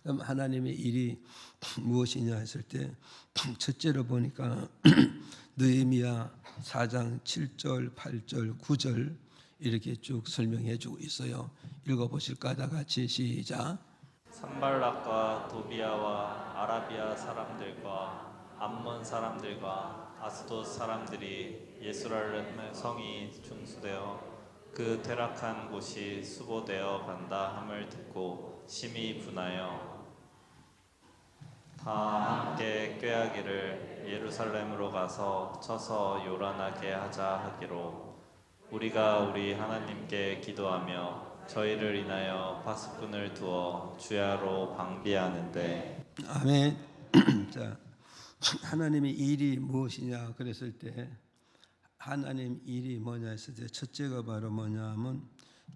그럼 하나님의 일이 무엇이냐 했을 때 첫째로 보니까 느헤미야 4장 7절, 8절, 9절 이렇게 쭉 설명해 주고 있어요. 읽어보실까? 다 같이 시작. 산발락과 도비아와 아라비아 사람들과 암몬 사람들과 아스돗 사람들이 예루살렘 성이 중수되어 그 퇴락한 곳이 수보되어 간다 함을 듣고 심히 분하여 다 함께 꾀하기를 예루살렘으로 가서 쳐서 요란하게 하자 하기로 우리가 우리 하나님께 기도하며 저희를 인하여 파수꾼을 두어 주야로 방비하는데. 아멘. 자, 하나님의 일이 무엇이냐 그랬을 때 하나님 일이 뭐냐 했을 때 첫째가 바로 뭐냐면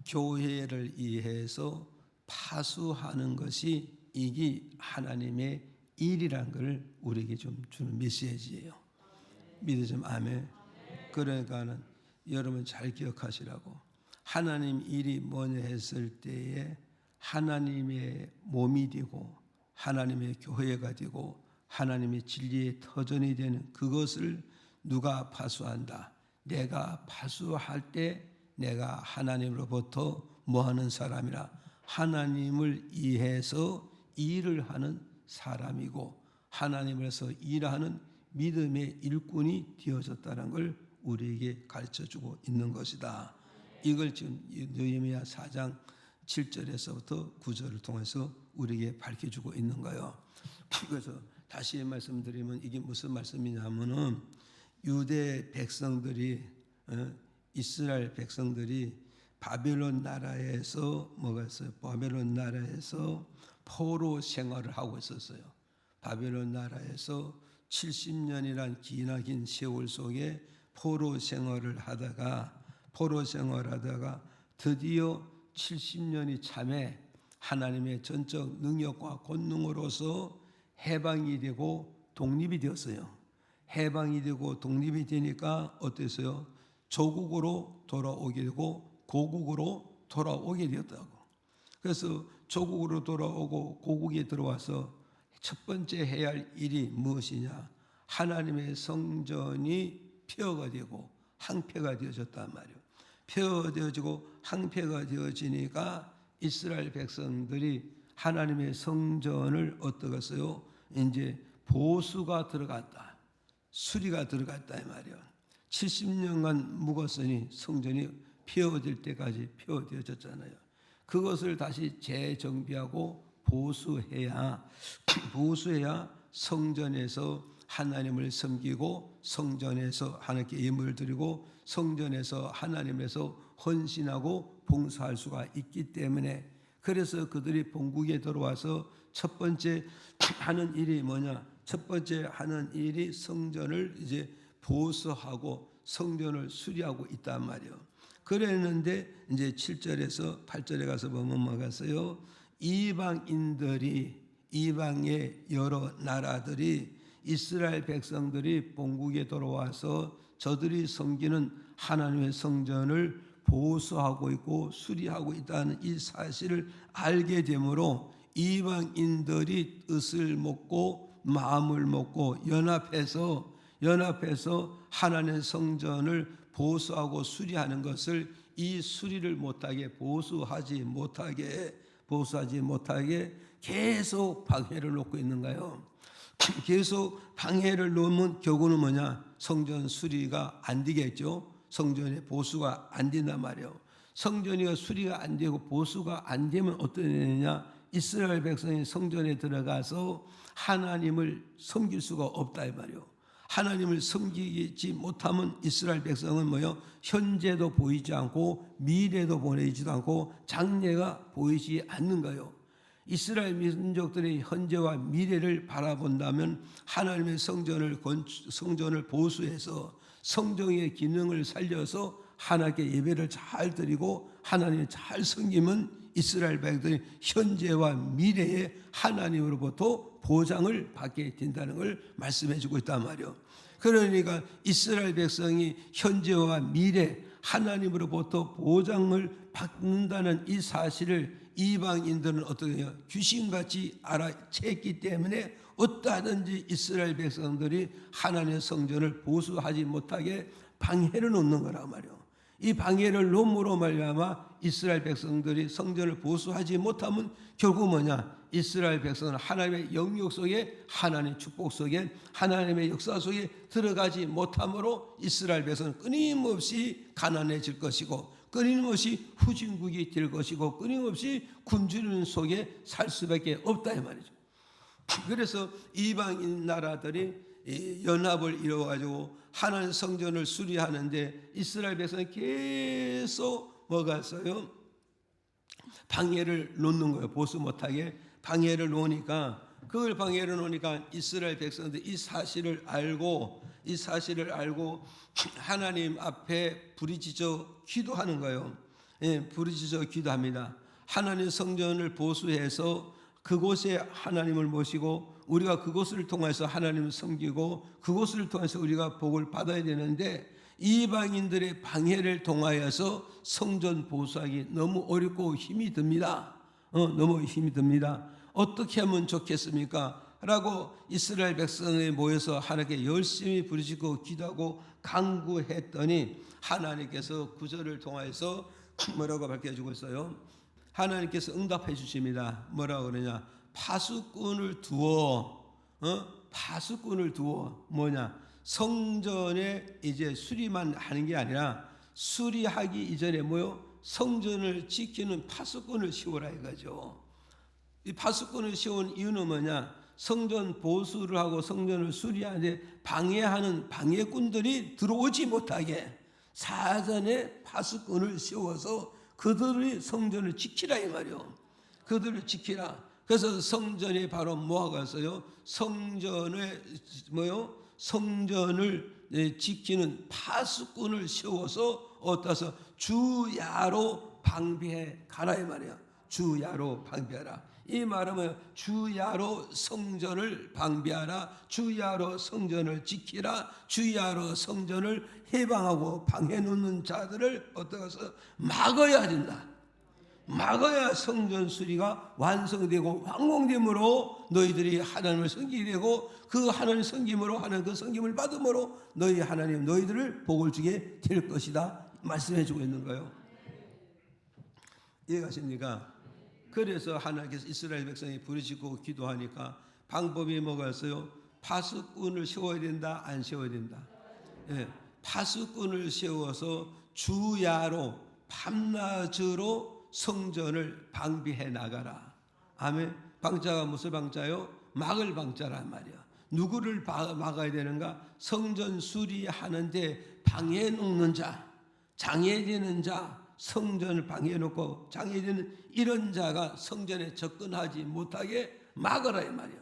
교회를 위해서 파수하는 것이 이게 하나님의 일이란 걸 우리에게 좀 주는 메시지예요. 믿으시면 아멘. 그러니까는 여러분 잘 기억하시라고. 하나님 일이 뭐냐 했을 때에 하나님의 몸이 되고 하나님의 교회가 되고 하나님의 진리의 터전이 되는 그것을 누가 파수한다. 내가 파수할 때 내가 하나님으로부터 뭐하는 사람이라 하나님을 위해서 일을 하는 사람이고 하나님으로서 일하는 믿음의 일꾼이 되어졌다는 걸 우리에게 가르쳐주고 있는 것이다. 이걸 지금 느헤미야 4장 7절에서부터 9절을 통해서 우리에게 밝혀주고 있는 거예요. 그래서 다시 말씀드리면 이게 무슨 말씀이냐면은 유대 백성들이 이스라엘 백성들이 바벨론 나라에서 뭐가 있어요? 바벨론 나라에서 포로 생활을 하고 있었어요. 바벨론 나라에서 70년이란 기나긴 세월 속에 포로 생활을 하다가 드디어 70년이 참에 하나님의 전적 능력과 권능으로서 해방이 되고 독립이 되었어요. 해방이 되고 독립이 되니까 어땠어요? 조국으로 돌아오게 되고 고국으로 돌아오게 되었다고. 그래서 조국으로 돌아오고 고국에 들어와서 첫 번째 해야 할 일이 무엇이냐? 하나님의 성전이 폐허가 되고 항폐가 되어졌단 말이에요. 폐허되어지고 항폐가 되어지니까 이스라엘 백성들이 하나님의 성전을 어떠겠어요? 이제 보수가 들어갔다. 수리가 들어갔다 이 말이에요. 70년간 묵었으니 성전이 폐허될 때까지 폐허되어졌잖아요. 그것을 다시 재정비하고 보수해야 성전에서 하나님을 섬기고 성전에서 하나님께 예물을 드리고 성전에서 하나님에서 헌신하고 봉사할 수가 있기 때문에 그래서 그들이 본국에 들어와서 첫 번째 하는 일이 뭐냐? 첫 번째 하는 일이 성전을 이제 보수하고 성전을 수리하고 있단 말이에요. 그랬는데 이제 7절에서 8절에 가서 보면 뭐가 있어요? 이방인들이 이방의 여러 나라들이 이스라엘 백성들이 본국에 돌아와서 저들이 섬기는 하나님의 성전을 보수하고 있고 수리하고 있다는 이 사실을 알게 되므로 이방인들이 뜻을 먹고 마음을 먹고 연합해서 하나님의 성전을 보수하고 수리하는 것을 이 수리를 못하게 보수하지 못하게 계속 방해를 놓고 있는 거예요. 계속 방해를 놓으면 결국은 뭐냐? 성전 수리가 안 되겠죠. 성전의 보수가 안 된단 말이에요. 성전이 수리가 안 되고 보수가 안 되면 어떻게 되느냐? 이스라엘 백성이 성전에 들어가서 하나님을 섬길 수가 없다 이 말이에요. 하나님을 섬기지 못하면 이스라엘 백성은 뭐요? 현재도 보이지 않고 미래도 보이지도 않고 장래가 보이지 않는 거예요. 이스라엘 민족들의 현재와 미래를 바라본다면 하나님의 성전을 보수해서 성전의 기능을 살려서 하나님께 예배를 잘 드리고 하나님을 잘 섬기면 이스라엘 백성들이 현재와 미래에 하나님으로부터 보장을 받게 된다는 걸 말씀해 주고 있단 말이에요. 그러니까 이스라엘 백성이 현재와 미래 하나님으로부터 보장을 받는다는 이 사실을 이방인들은 어떻게 해요? 귀신같이 알아챘기 때문에 어떠하든지 이스라엘 백성들이 하나님의 성전을 보수하지 못하게 방해를 놓는 거란 말이에요. 이 방해를 놓음으로 말미암아 이스라엘 백성들이 성전을 보수하지 못하면 결국 뭐냐? 이스라엘 백성은 하나님의 영역 속에, 하나님의 축복 속에, 하나님의 역사 속에 들어가지 못함으로 이스라엘 백성은 끊임없이 가난해질 것이고, 끊임없이 후진국이 될 것이고, 끊임없이 굶주리는 속에 살 수밖에 없다 이 말이죠. 그래서 이방인 나라들이 연합을 이루어가지고 하나님 성전을 수리하는데 이스라엘 백성이 계속 뭐가 있어요? 방해를 놓는 거예요. 보수 못하게 방해를 놓으니까, 그걸 방해를 놓으니까 이스라엘 백성들 이 사실을 알고 하나님 앞에 부르짖어 기도하는 거예요. 예, 부르짖어 기도합니다. 하나님 성전을 보수해서 그곳에 하나님을 모시고 우리가 그곳을 통해서 하나님을 섬기고 그곳을 통해서 우리가 복을 받아야 되는데, 이방인들의 방해를 통하여서 성전 보수하기 너무 어렵고 힘이 듭니다. 너무 힘이 듭니다. 어떻게 하면 좋겠습니까? 라고 이스라엘 백성에 모여서 하나님께 열심히 부르짖고 기도하고 간구했더니 하나님께서 구절을 통해서 뭐라고 밝혀주고 있어요? 하나님께서 응답해 주십니다. 뭐라고 그러냐? 파수꾼을 두어, 파수꾼을 두어 뭐냐? 성전에 이제 수리만 하는 게 아니라 수리하기 이전에 뭐요? 성전을 지키는 파수꾼을 세우라 이거죠. 이 파수꾼을 세운 이유는 뭐냐? 성전 보수를 하고 성전을 수리하는데 방해하는 방해꾼들이 들어오지 못하게 사전에 파수꾼을 세워서 그들이 성전을 지키라 이 말이요. 그들을 지키라. 그래서 성전에 바로 뭐가 있어요? 성전에 뭐요? 성전을 지키는 파수꾼을 세워서 어떠서 주야로 방비해 가라 이 말이야. 주야로 방비하라. 이 말은 주야로 성전을 방비하라, 주야로 성전을 지키라, 주야로 성전을 해방하고 방해 놓는 자들을 어떠서 막아야 된다. 막아야 성전 수리가 완성되고 완공됨으로 너희들이 하나님을 섬기게 되고, 그 하나님 섬김으로 하나님 그 섬김을 받음으로 너희 하나님 너희들을 복을 주게 될 것이다 말씀해 주고 있는 거예요. 이해가십니까? 그래서 하나님께서 이스라엘 백성이 부르짖고 기도하니까 방법이 뭐가 있어요? 파수꾼을 세워야 된다, 안 세워야 된다? 예, 파수꾼을 세워서 주야로 밤낮으로 성전을 방비해 나가라. 아멘. 방자가 무슨 방자요? 막을 방자란 말이야. 누구를 막아야 되는가? 성전 수리하는데 방해 놓는 자, 장애되는 자, 성전을 방해해놓고 장애되는 이런 자가 성전에 접근하지 못하게 막으라 이 말이야.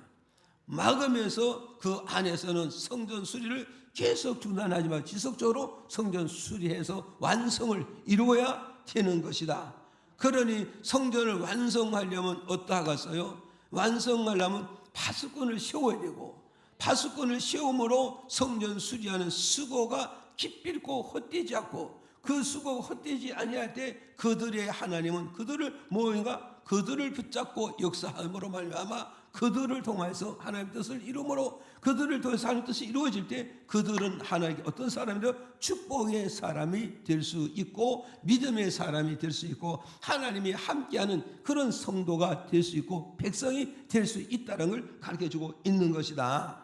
막으면서 그 안에서는 성전 수리를 계속 중단하지 말고 지속적으로 성전 수리해서 완성을 이루어야 되는 것이다. 그러니 성전을 완성하려면 어떠하겠어요? 완성하려면 파수꾼을 세워야 되고, 파수꾼을 세움으로 성전 수리하는 수고가 기필코 헛되지 않고, 그 수고가 헛되지 아니할 때 그들의 하나님은 그들을 뭐인가? 그들을 붙잡고 역사함으로 말미암아 그들을 통해서 하나님의 뜻을 이루므로, 그들을 통해서 하나님의 뜻이 이루어질 때 그들은 하나님께 어떤 사람이죠? 축복의 사람이 될 수 있고 믿음의 사람이 될 수 있고 하나님이 함께하는 그런 성도가 될 수 있고 백성이 될 수 있다는 걸 가르쳐주고 있는 것이다.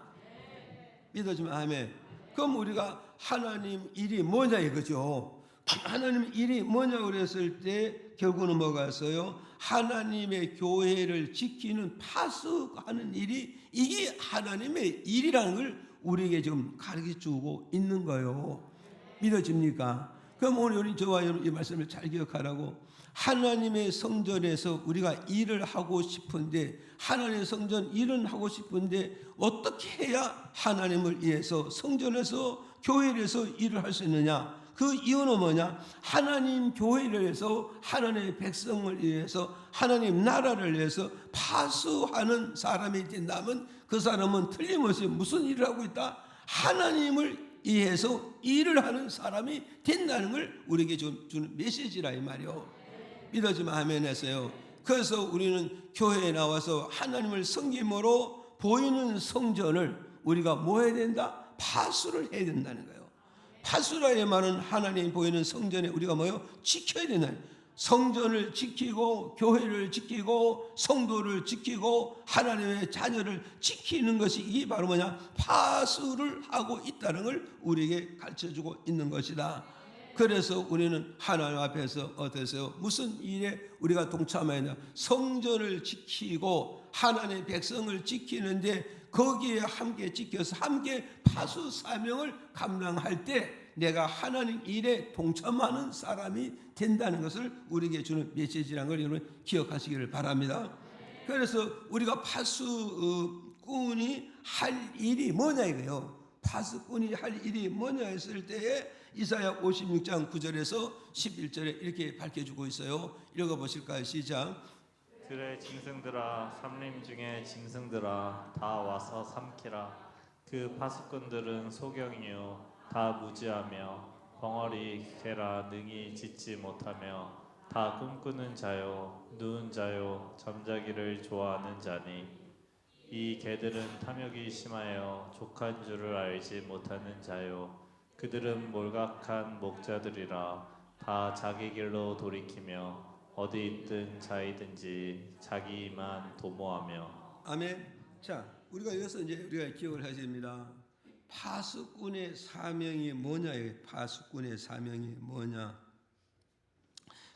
믿어주면 아멘. 그럼 우리가 하나님 일이 뭐냐 이거죠. 하나님 일이 뭐냐 그랬을 때 결국은 뭐가 있어요? 하나님의 교회를 지키는 파수하는 일이, 이게 하나님의 일이라는 걸 우리에게 지금 가르쳐주고 있는 거예요. 믿어집니까? 그럼 오늘 저와 여러분 이 말씀을 잘 기억하라고. 하나님의 성전에서 우리가 일을 하고 싶은데, 하나님의 성전 일은 하고 싶은데 어떻게 해야 하나님을 위해서 성전에서 교회에서 일을 할 수 있느냐? 그 이유는 뭐냐? 하나님 교회를 위해서, 하나님의 백성을 위해서, 하나님 나라를 위해서 파수하는 사람이 된다면 그 사람은 틀림없이 무슨 일을 하고 있다? 하나님을 위해서 일을 하는 사람이 된다는 걸 우리에게 주는 메시지라 이 말이요. 믿어지면 아멘 했어요. 그래서 우리는 교회에 나와서 하나님을 섬김으로 보이는 성전을 우리가 뭐 해야 된다? 파수를 해야 된다는 거예요. 파수라의 말은 하나님이 보이는 성전에 우리가 뭐요? 지켜야 된다. 성전을 지키고 교회를 지키고 성도를 지키고 하나님의 자녀를 지키는 것이 이게 바로 뭐냐? 파수를 하고 있다는 걸 우리에게 가르쳐주고 있는 것이다. 그래서 우리는 하나님 앞에서 어떠세요? 무슨 일에 우리가 동참해야 되냐? 성전을 지키고 하나님의 백성을 지키는데 거기에 함께 지켜서 함께 파수 사명을 감당할 때 내가 하나님 일에 동참하는 사람이 된다는 것을 우리에게 주는 메시지라는 걸 여러분 기억하시기를 바랍니다. 그래서 우리가 파수꾼이 할 일이 뭐냐 이거예요. 파수꾼이 할 일이 뭐냐 했을 때에 이사야 56장 9절에서 11절에 이렇게 밝혀주고 있어요. 읽어보실까요? 시작. 들의 짐승들아, 삼림 중에 짐승들아, 다 와서 삼키라. 그 파수꾼들은 소경이요 다 무지하며 벙어리 개라 능히 짖지 못하며 다 꿈꾸는 자요 누운 자요 잠자기를 좋아하는 자니 이 개들은 탐욕이 심하여 족한 줄을 알지 못하는 자요 그들은 몰각한 목자들이라 다 자기 길로 돌이키며 어디 있든 자이든지 자기만 도모하며. 아멘. 자, 우리가 여기서 이제 우리가 기억을 하셔야 됩니다. 파수꾼의 사명이 뭐냐예요. 파수꾼의 사명이 뭐냐.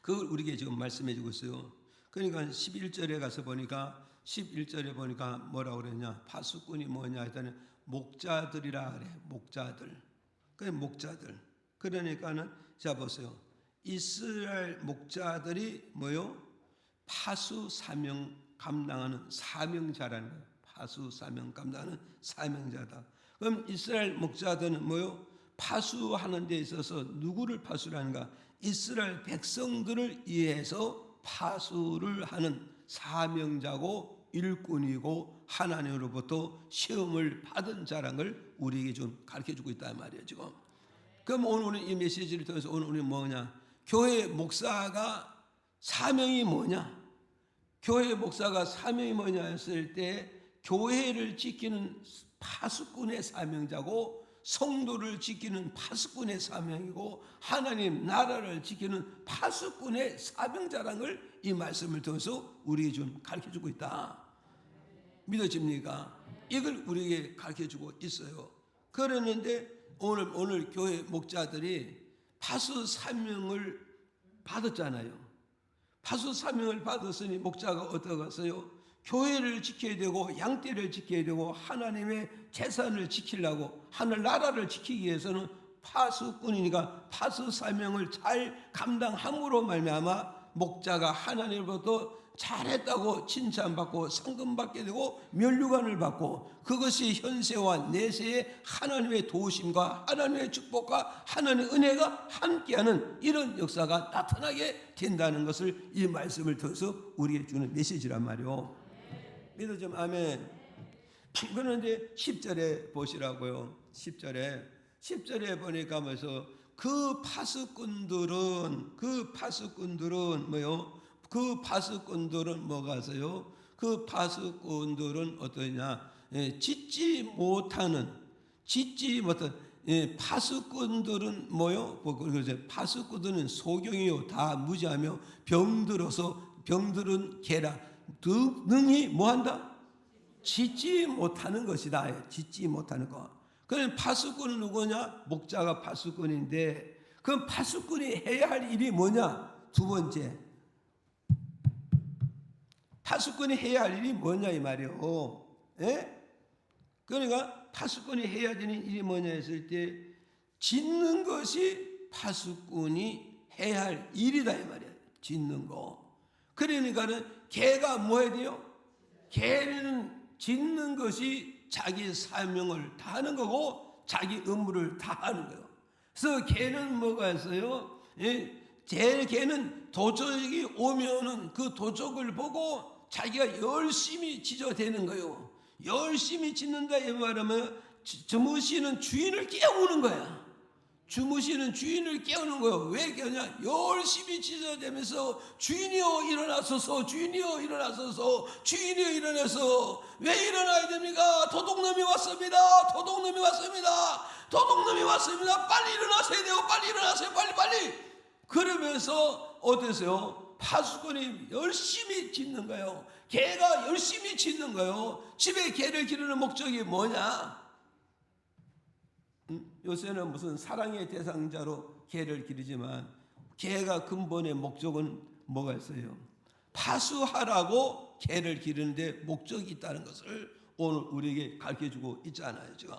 그걸 우리에게 지금 말씀해 주고 있어요. 그러니까 11절에 가서 보니까 11절에 보니까 뭐라고 그랬냐. 파수꾼이 뭐냐 했더니 목자들이라 그래. 목자들. 그게 목자들. 그러니까는 자 보세요. 이스라엘 목자들이 뭐요? 파수 사명 감당하는 사명자라는 거예요. 파수 사명 감당하는 사명자다. 그럼 이스라엘 목자들은 뭐요? 파수하는 데 있어서 누구를 파수하는가? 이스라엘 백성들을 위해서 파수를 하는 사명자고 일꾼이고 하나님으로부터 시험을 받은 자라는 걸 우리에게 좀 가르쳐주고 있단 말이에요 지금. 그럼 오늘 이 메시지를 통해서 오늘 우리는 뭐냐? 교회 목사가 사명이 뭐냐? 교회 목사가 사명이 뭐냐 했을 때 교회를 지키는 파수꾼의 사명자고 성도를 지키는 파수꾼의 사명이고 하나님 나라를 지키는 파수꾼의 사명자라는 걸 이 말씀을 통해서 우리에게 좀 가르쳐주고 있다. 믿어집니까? 이걸 우리에게 가르쳐주고 있어요. 그러는데 오늘 교회 목자들이 파수 사명을 받았잖아요. 파수 사명을 받았으니 목자가 어떠겠어요? 교회를 지켜야 되고 양떼를 지켜야 되고 하나님의 재산을 지키려고 하늘 나라를 지키기 위해서는 파수꾼이니까 파수 사명을 잘 감당함으로 말미암아 목자가 하나님으로부터 잘했다고 칭찬받고 상금 받게 되고 면류관을 받고 그것이 현세와 내세에 하나님의 도우심과 하나님의 축복과 하나님의 은혜가 함께하는 이런 역사가 나타나게 된다는 것을 이 말씀을 통해서 우리에게 주는 메시지란 말이요. 믿어 좀 아멘. 그런데 10절에 보시라고요. 10절에 보니까 뭐서 그 파수꾼들은 뭐요? 그 파수꾼들은 뭐가 있어요? 그 파수꾼들은 어떠냐? 짓지 못하는 파수꾼들은 뭐요? 파수꾼들은 소경이요 다 무지하며 병들은 개라 능히 뭐한다? 짓지 못하는 것이다. 짓지 못하는 것. 그럼 파수꾼은 누구냐? 목자가 파수꾼인데 그럼 파수꾼이 해야 할 일이 뭐냐? 두 번째 파수꾼이 해야 할 일이 뭐냐 이 말이요. 예? 그러니까 파수꾼이 해야 되는 일이 뭐냐 했을 때 짓는 것이 파수꾼이 해야 할 일이다 이 말이야. 짓는 거. 그러니까는 개가 뭐 해야 돼요? 개는 짓는 것이 자기 사명을 다하는 거고 자기 의무를 다하는 거예요. 그래서 개는 뭐가 있어요? 개는 도적이 오면은 그 도적을 보고 자기가 열심히 짖어대는 거예요. 열심히 짖는다 이 말하면 주무시는 주인을 깨우는 거야. 주무시는 주인을 깨우는 거예요. 왜 깨우냐? 열심히 짖어대면서 주인이여 일어나소서, 주인이여 일어나소서, 주인이여 일어나서. 왜 일어나야 됩니까? 도둑놈이 왔습니다. 도둑놈이 왔습니다. 도둑놈이 왔습니다. 빨리 일어나셔야 돼요. 빨리 일어나세요. 빨리. 그러면서 어땠어요? 파수꾼이 열심히 짖는 거예요. 개가 열심히 짖는 거예요. 집에 개를 기르는 목적이 뭐냐? 요새는 무슨 사랑의 대상자로 개를 기르지만 개가 근본의 목적은 뭐가 있어요? 파수하라고 개를 기르는데 목적이 있다는 것을 오늘 우리에게 가르쳐주고 있잖아요. 지금.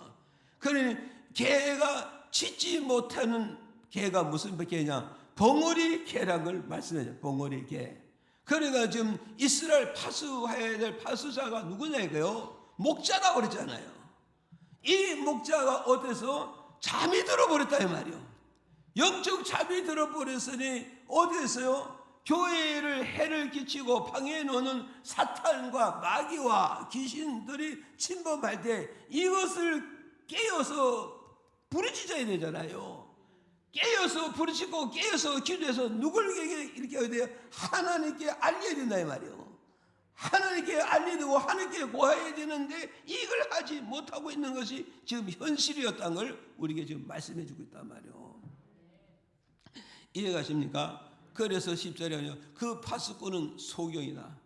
그러니 개가 짖지 못하는 개가 무슨 개냐? 벙어리 개라는 걸 말씀해요. 벙어리 개. 그러니까 지금 이스라엘 파수해야 될 파수자가 누구냐 이거요? 목자라고 그랬잖아요. 이 목자가 어디서 잠이 들어버렸다 이 말이요. 영적 잠이 들어버렸으니 어디서요? 교회를 해를 끼치고 방해해 놓는 사탄과 마귀와 귀신들이 침범할 때 이것을 깨어서 부르짖어야 되잖아요. 깨어서 부르짖고 깨어서 기도해서 누구에게 이렇게 해야 돼요? 하나님께 알려야 된다 이 말이요. 하나님께 알려야 되고 하나님께 고해야 되는데 이걸 하지 못하고 있는 것이 지금 현실이었다는 걸 우리에게 지금 말씀해 주고 있단 말이요. 이해가십니까? 그래서 10절에 그 파수꾼은 소경이다.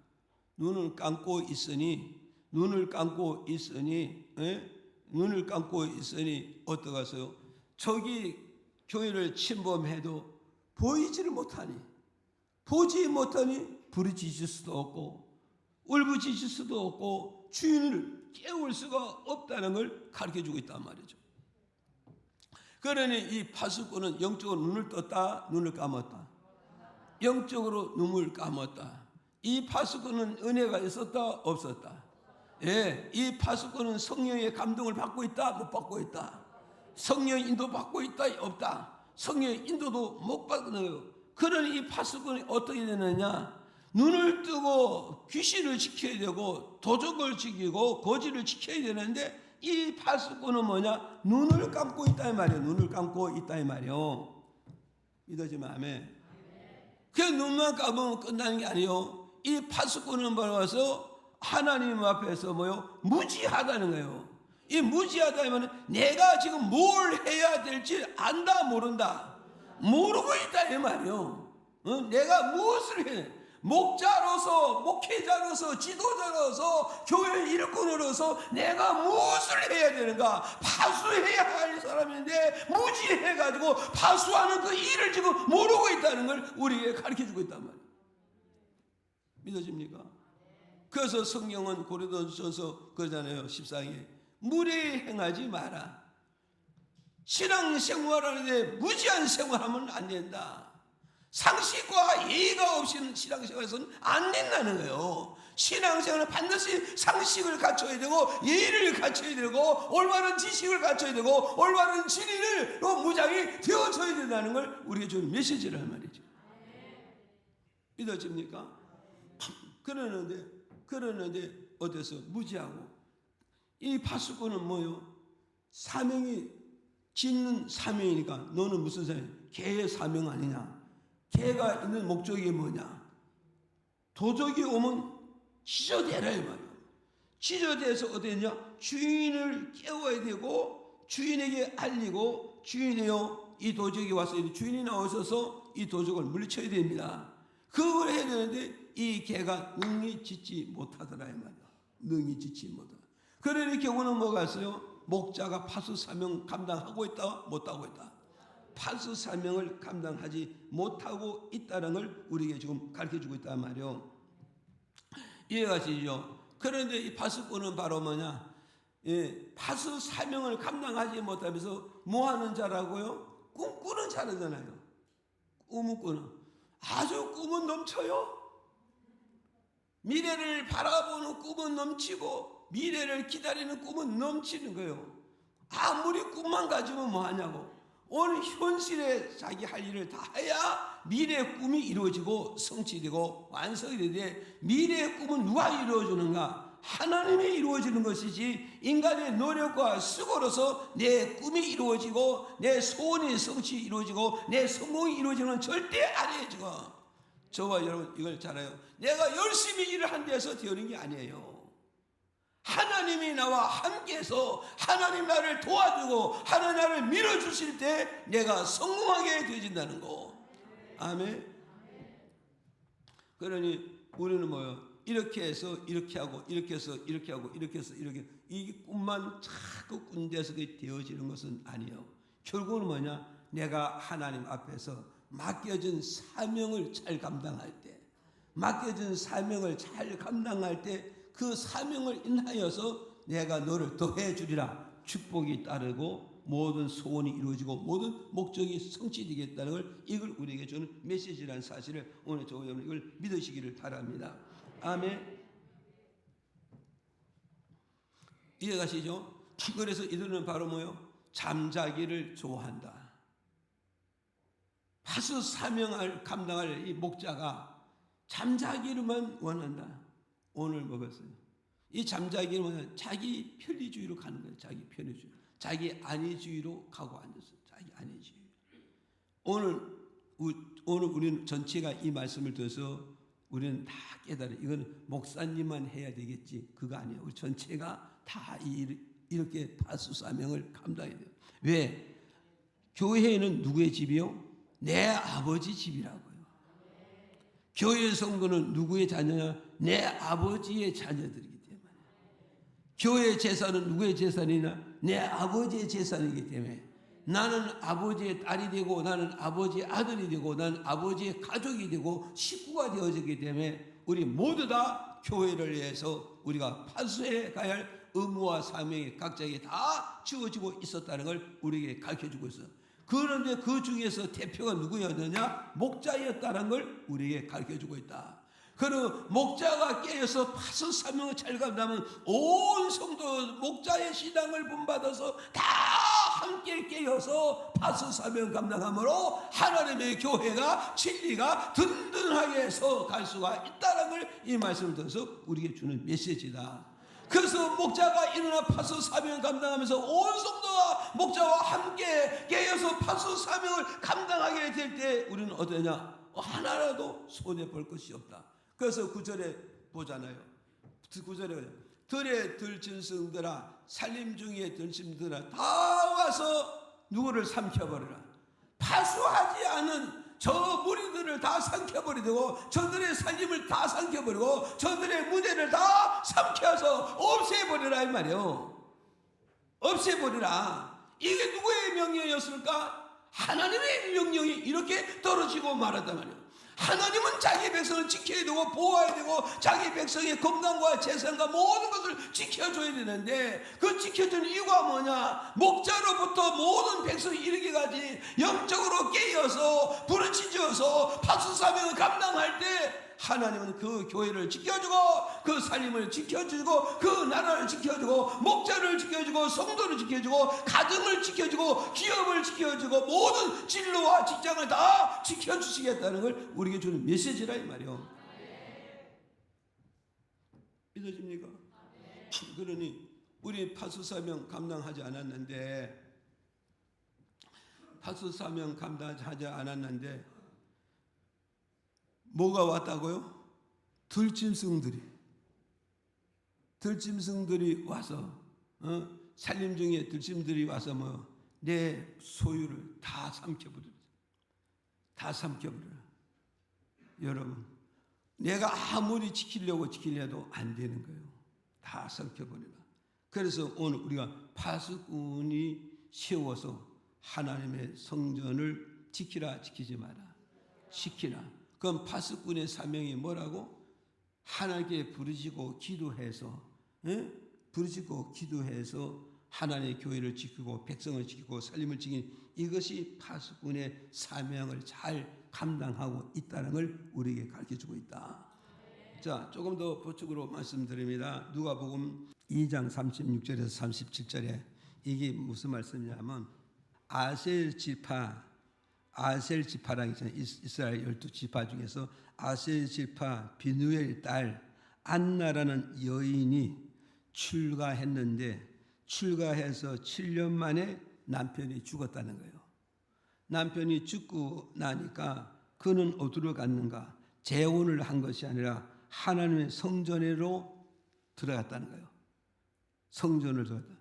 눈을 감고 있으니 어떠겠어요? 저기 교회를 침범해도 보이지를 못하니 보지 못하니 부르짖을 수도 없고 울부짖을 수도 없고 주인을 깨울 수가 없다는 걸 가르쳐주고 있단 말이죠. 그러니 이 파수꾼은 영적으로 눈을 떴다 눈을 감았다. 영적으로 눈을 감았다. 이 파수꾼은 은혜가 있었다 없었다. 예, 이 파수꾼은 성령의 감동을 받고 있다 못 받고 있다. 성령의 인도 받고 있다 없다. 성령의 인도도 못 받는 거예요. 그러니 이 파수꾼이 어떻게 되느냐? 눈을 뜨고 귀신을 지켜야 되고 도적을 지키고 거지를 지켜야 되는데 이 파수꾼은 뭐냐? 눈을 감고 있다 이 말이에요. 눈을 감고 있다 이 말이에요. 믿어지면 아멘. 그 눈만 감으면 끝나는 게 아니에요. 이 파수꾼은 뭐라서 하나님 앞에서 뭐요? 무지하다는 거예요. 이 무지하다면 내가 지금 뭘 해야 될지 안다 모른다. 모르고 있다 이 말이에요. 내가 무엇을 해? 목자로서 목회자로서 지도자로서 교회 일꾼으로서 내가 무엇을 해야 되는가? 파수해야 할 사람인데 무지해가지고 파수하는 그 일을 지금 모르고 있다는 걸 우리에게 가르쳐주고 있단 말이에요. 믿어집니까? 그래서 성경은 고린도전서 그러잖아요. 14장에 무례 행하지 마라. 신앙생활하는데 무지한 생활하면 안 된다. 상식과 예의가 없이는 신앙생활에서는 안 된다는 거예요. 신앙생활은 반드시 상식을 갖춰야 되고 예의를 갖춰야 되고 올바른 지식을 갖춰야 되고 올바른 진리로 무장이 되어져야 된다는 걸 우리가 좀 메시지를 말이죠. 믿어집니까? 그러는데 어때서 무지하고 이 파수꾼은 뭐요? 사명이 짓는 사명이니까 너는 무슨 사명? 개의 사명 아니냐? 개가 있는 목적이 뭐냐? 도적이 오면 찢어대라 이 말이에요. 찢어대서 어땠냐? 주인을 깨워야 되고 주인에게 알리고 주인이요 이 도적이 와서 주인이 나오셔서 이 도적을 물리쳐야 됩니다. 그걸 해야 되는데 이 개가 능히 짖지 못하더라 이 말이에요. 능히 짖지 못하더라. 그러니 경우는 뭐가 있어요? 목자가 파수 사명 감당하고 있다 못하고 있다. 파수 사명을 감당하지 못하고 있다는 걸 우리에게 지금 가르쳐주고 있단 말이에요. 이해가시죠? 그런데 이 파수꾼은 바로 뭐냐? 예, 파수 사명을 감당하지 못하면서 뭐 하는 자라고요? 꿈꾸는 자라잖아요. 꿈은 꾸는. 아주 꿈은 넘쳐요. 미래를 바라보는 꿈은 넘치고 미래를 기다리는 꿈은 넘치는 거예요. 아무리 꿈만 가지면 뭐하냐고. 오늘 현실에 자기 할 일을 다 해야 미래의 꿈이 이루어지고 성취되고 완성이 되는데 미래의 꿈은 누가 이루어주는가? 하나님이 이루어지는 것이지 인간의 노력과 수고로서 내 꿈이 이루어지고 내 소원이 성취 이루어지고 내 성공이 이루어지는 건 절대 아니에요. 지금 저와 여러분 이걸 잘 알아요. 내가 열심히 일을 한 데서 되는 게 아니에요. 하나님이 나와 함께해서 하나님 나를 도와주고 하나님 나를 밀어주실 때 내가 성공하게 되어진다는 거. 아멘. 그러니 우리는 뭐요? 이렇게 해서 이렇게 하고 이렇게 해서 이렇게 하고 이렇게 해서 이렇게 이 꿈만 자꾸 꾼데서 되어지는 것은 아니에요. 결국은 뭐냐? 내가 하나님 앞에서 맡겨진 사명을 잘 감당할 때, 맡겨진 사명을 잘 감당할 때 그 사명을 인하여서 내가 너를 더해 주리라. 축복이 따르고 모든 소원이 이루어지고 모든 목적이 성취되겠다는 걸 이걸 우리에게 주는 메시지라는 사실을 오늘 저와 여러분 이걸 믿으시기를 바랍니다. 아멘. 이해가시죠? 그래서 이들은 바로 뭐요? 잠자기를 좋아한다. 파수 사명을 감당할 이 목자가 잠자기를만 원한다. 오늘 먹었어요. 이 잠자기는 뭐냐? 자기 편리주의로 가는 거예요. 자기 편리주의. 자기 안위주의로 가고 앉았어요. 자기 안위주의. 오늘 우리는 전체가 이 말씀을 들어서 우리는 다 깨달아요. 이건 목사님만 해야 되겠지. 그거 아니에요. 우리 전체가 다 이렇게 파수 사명을 감당해야 돼요. 왜? 교회는 누구의 집이요? 내 아버지 집이라고요. 교회 성도는 누구의 자녀냐? 내 아버지의 자녀들이기 때문에. 교회 재산은 누구의 재산이냐? 내 아버지의 재산이기 때문에. 나는 아버지의 딸이 되고 나는 아버지의 아들이 되고 나는 아버지의 가족이 되고 식구가 되어지기 때문에 우리 모두 다 교회를 위해서 우리가 파수해 가야 할 의무와 사명이 각자에게 다 주어지고 있었다는 걸 우리에게 가르쳐주고 있어요. 그런데 그 중에서 대표가 누구였느냐? 목자였다는 걸 우리에게 가르쳐주고 있다. 그리고 목자가 깨어서 파수 사명을 잘 감당하면 온 성도 목자의 신앙을 본받아서 다 함께 깨어서 파수 사명 감당함으로 하나님의 교회가 진리가 든든하게 해서 갈 수가 있다는 걸 이 말씀을 통해서 우리에게 주는 메시지다. 그래서 목자가 일어나 파수 사명을 감당하면서 온 성도와 목자와 함께 깨어서 파수 사명을 감당하게 될 때 우리는 어떠냐? 하나라도 손해볼 것이 없다. 그래서 9절에 보잖아요. 9절에 들에 들짐승들아 살림 중에 들짐승들아 다 와서 누구를 삼켜버리라. 파수하지 않은 저 무리들을 다 삼켜버리고 저들의 살림을 다 삼켜버리고 저들의 무대를 다 삼켜서 없애버리라 이 말이에요. 없애버리라. 이게 누구의 명령이었을까? 하나님의 명령이 이렇게 떨어지고 말았단 말이에요. 하나님은 자기 백성을 지켜야 되고 보호해야 되고 자기 백성의 건강과 재산과 모든 것을 지켜줘야 되는데 그 지켜주는 이유가 뭐냐? 목자로부터 모든 백성이 이르기까지 영적으로 깨어서 부르짖어서 파수사명을 감당할 때 하나님은 그 교회를 지켜주고 그 살림을 지켜주고 그 나라를 지켜주고 목자를 지켜주고 성도를 지켜주고 가정을 지켜주고 기업을 지켜주고 모든 진로와 직장을 다 지켜주시겠다는 걸 우리에게 주는 메시지라 이 말이요. 믿어집니까? 그러니 우리 파수사명 감당하지 않았는데 뭐가 왔다고요? 들짐승들이 와서 살림 중에 들짐들이 와서 내 소유를 다 삼켜버려. 여러분, 내가 아무리 지키려도 안 되는 거예요. 다 삼켜버리라. 그래서 오늘 우리가 파수꾼이 세워서 하나님의 성전을 지키라 지키지 마라. 지키라. 그럼 파수꾼의 사명이 뭐라고? 하나님께 부르짖고 기도해서 하나님의 교회를 지키고 백성을 지키고 살림을 지키는 이것이 파수꾼의 사명을 잘 감당하고 있다는 걸 우리에게 가르쳐주고 있다. 자, 조금 더 보충으로 말씀드립니다. 누가복음 2장 36절에서 37절에 이게 무슨 말씀이냐면 아셀 지파랑 있잖아요. 이스라엘 12지파 중에서 아셀 지파 비누엘 딸 안나라는 여인이 출가했는데 출가해서 7년 만에 남편이 죽었다는 거예요. 남편이 죽고 나니까 그는 어디로 갔는가? 재혼을 한 것이 아니라 하나님의 성전으로 들어갔다는 거예요. 성전을 들어갔다.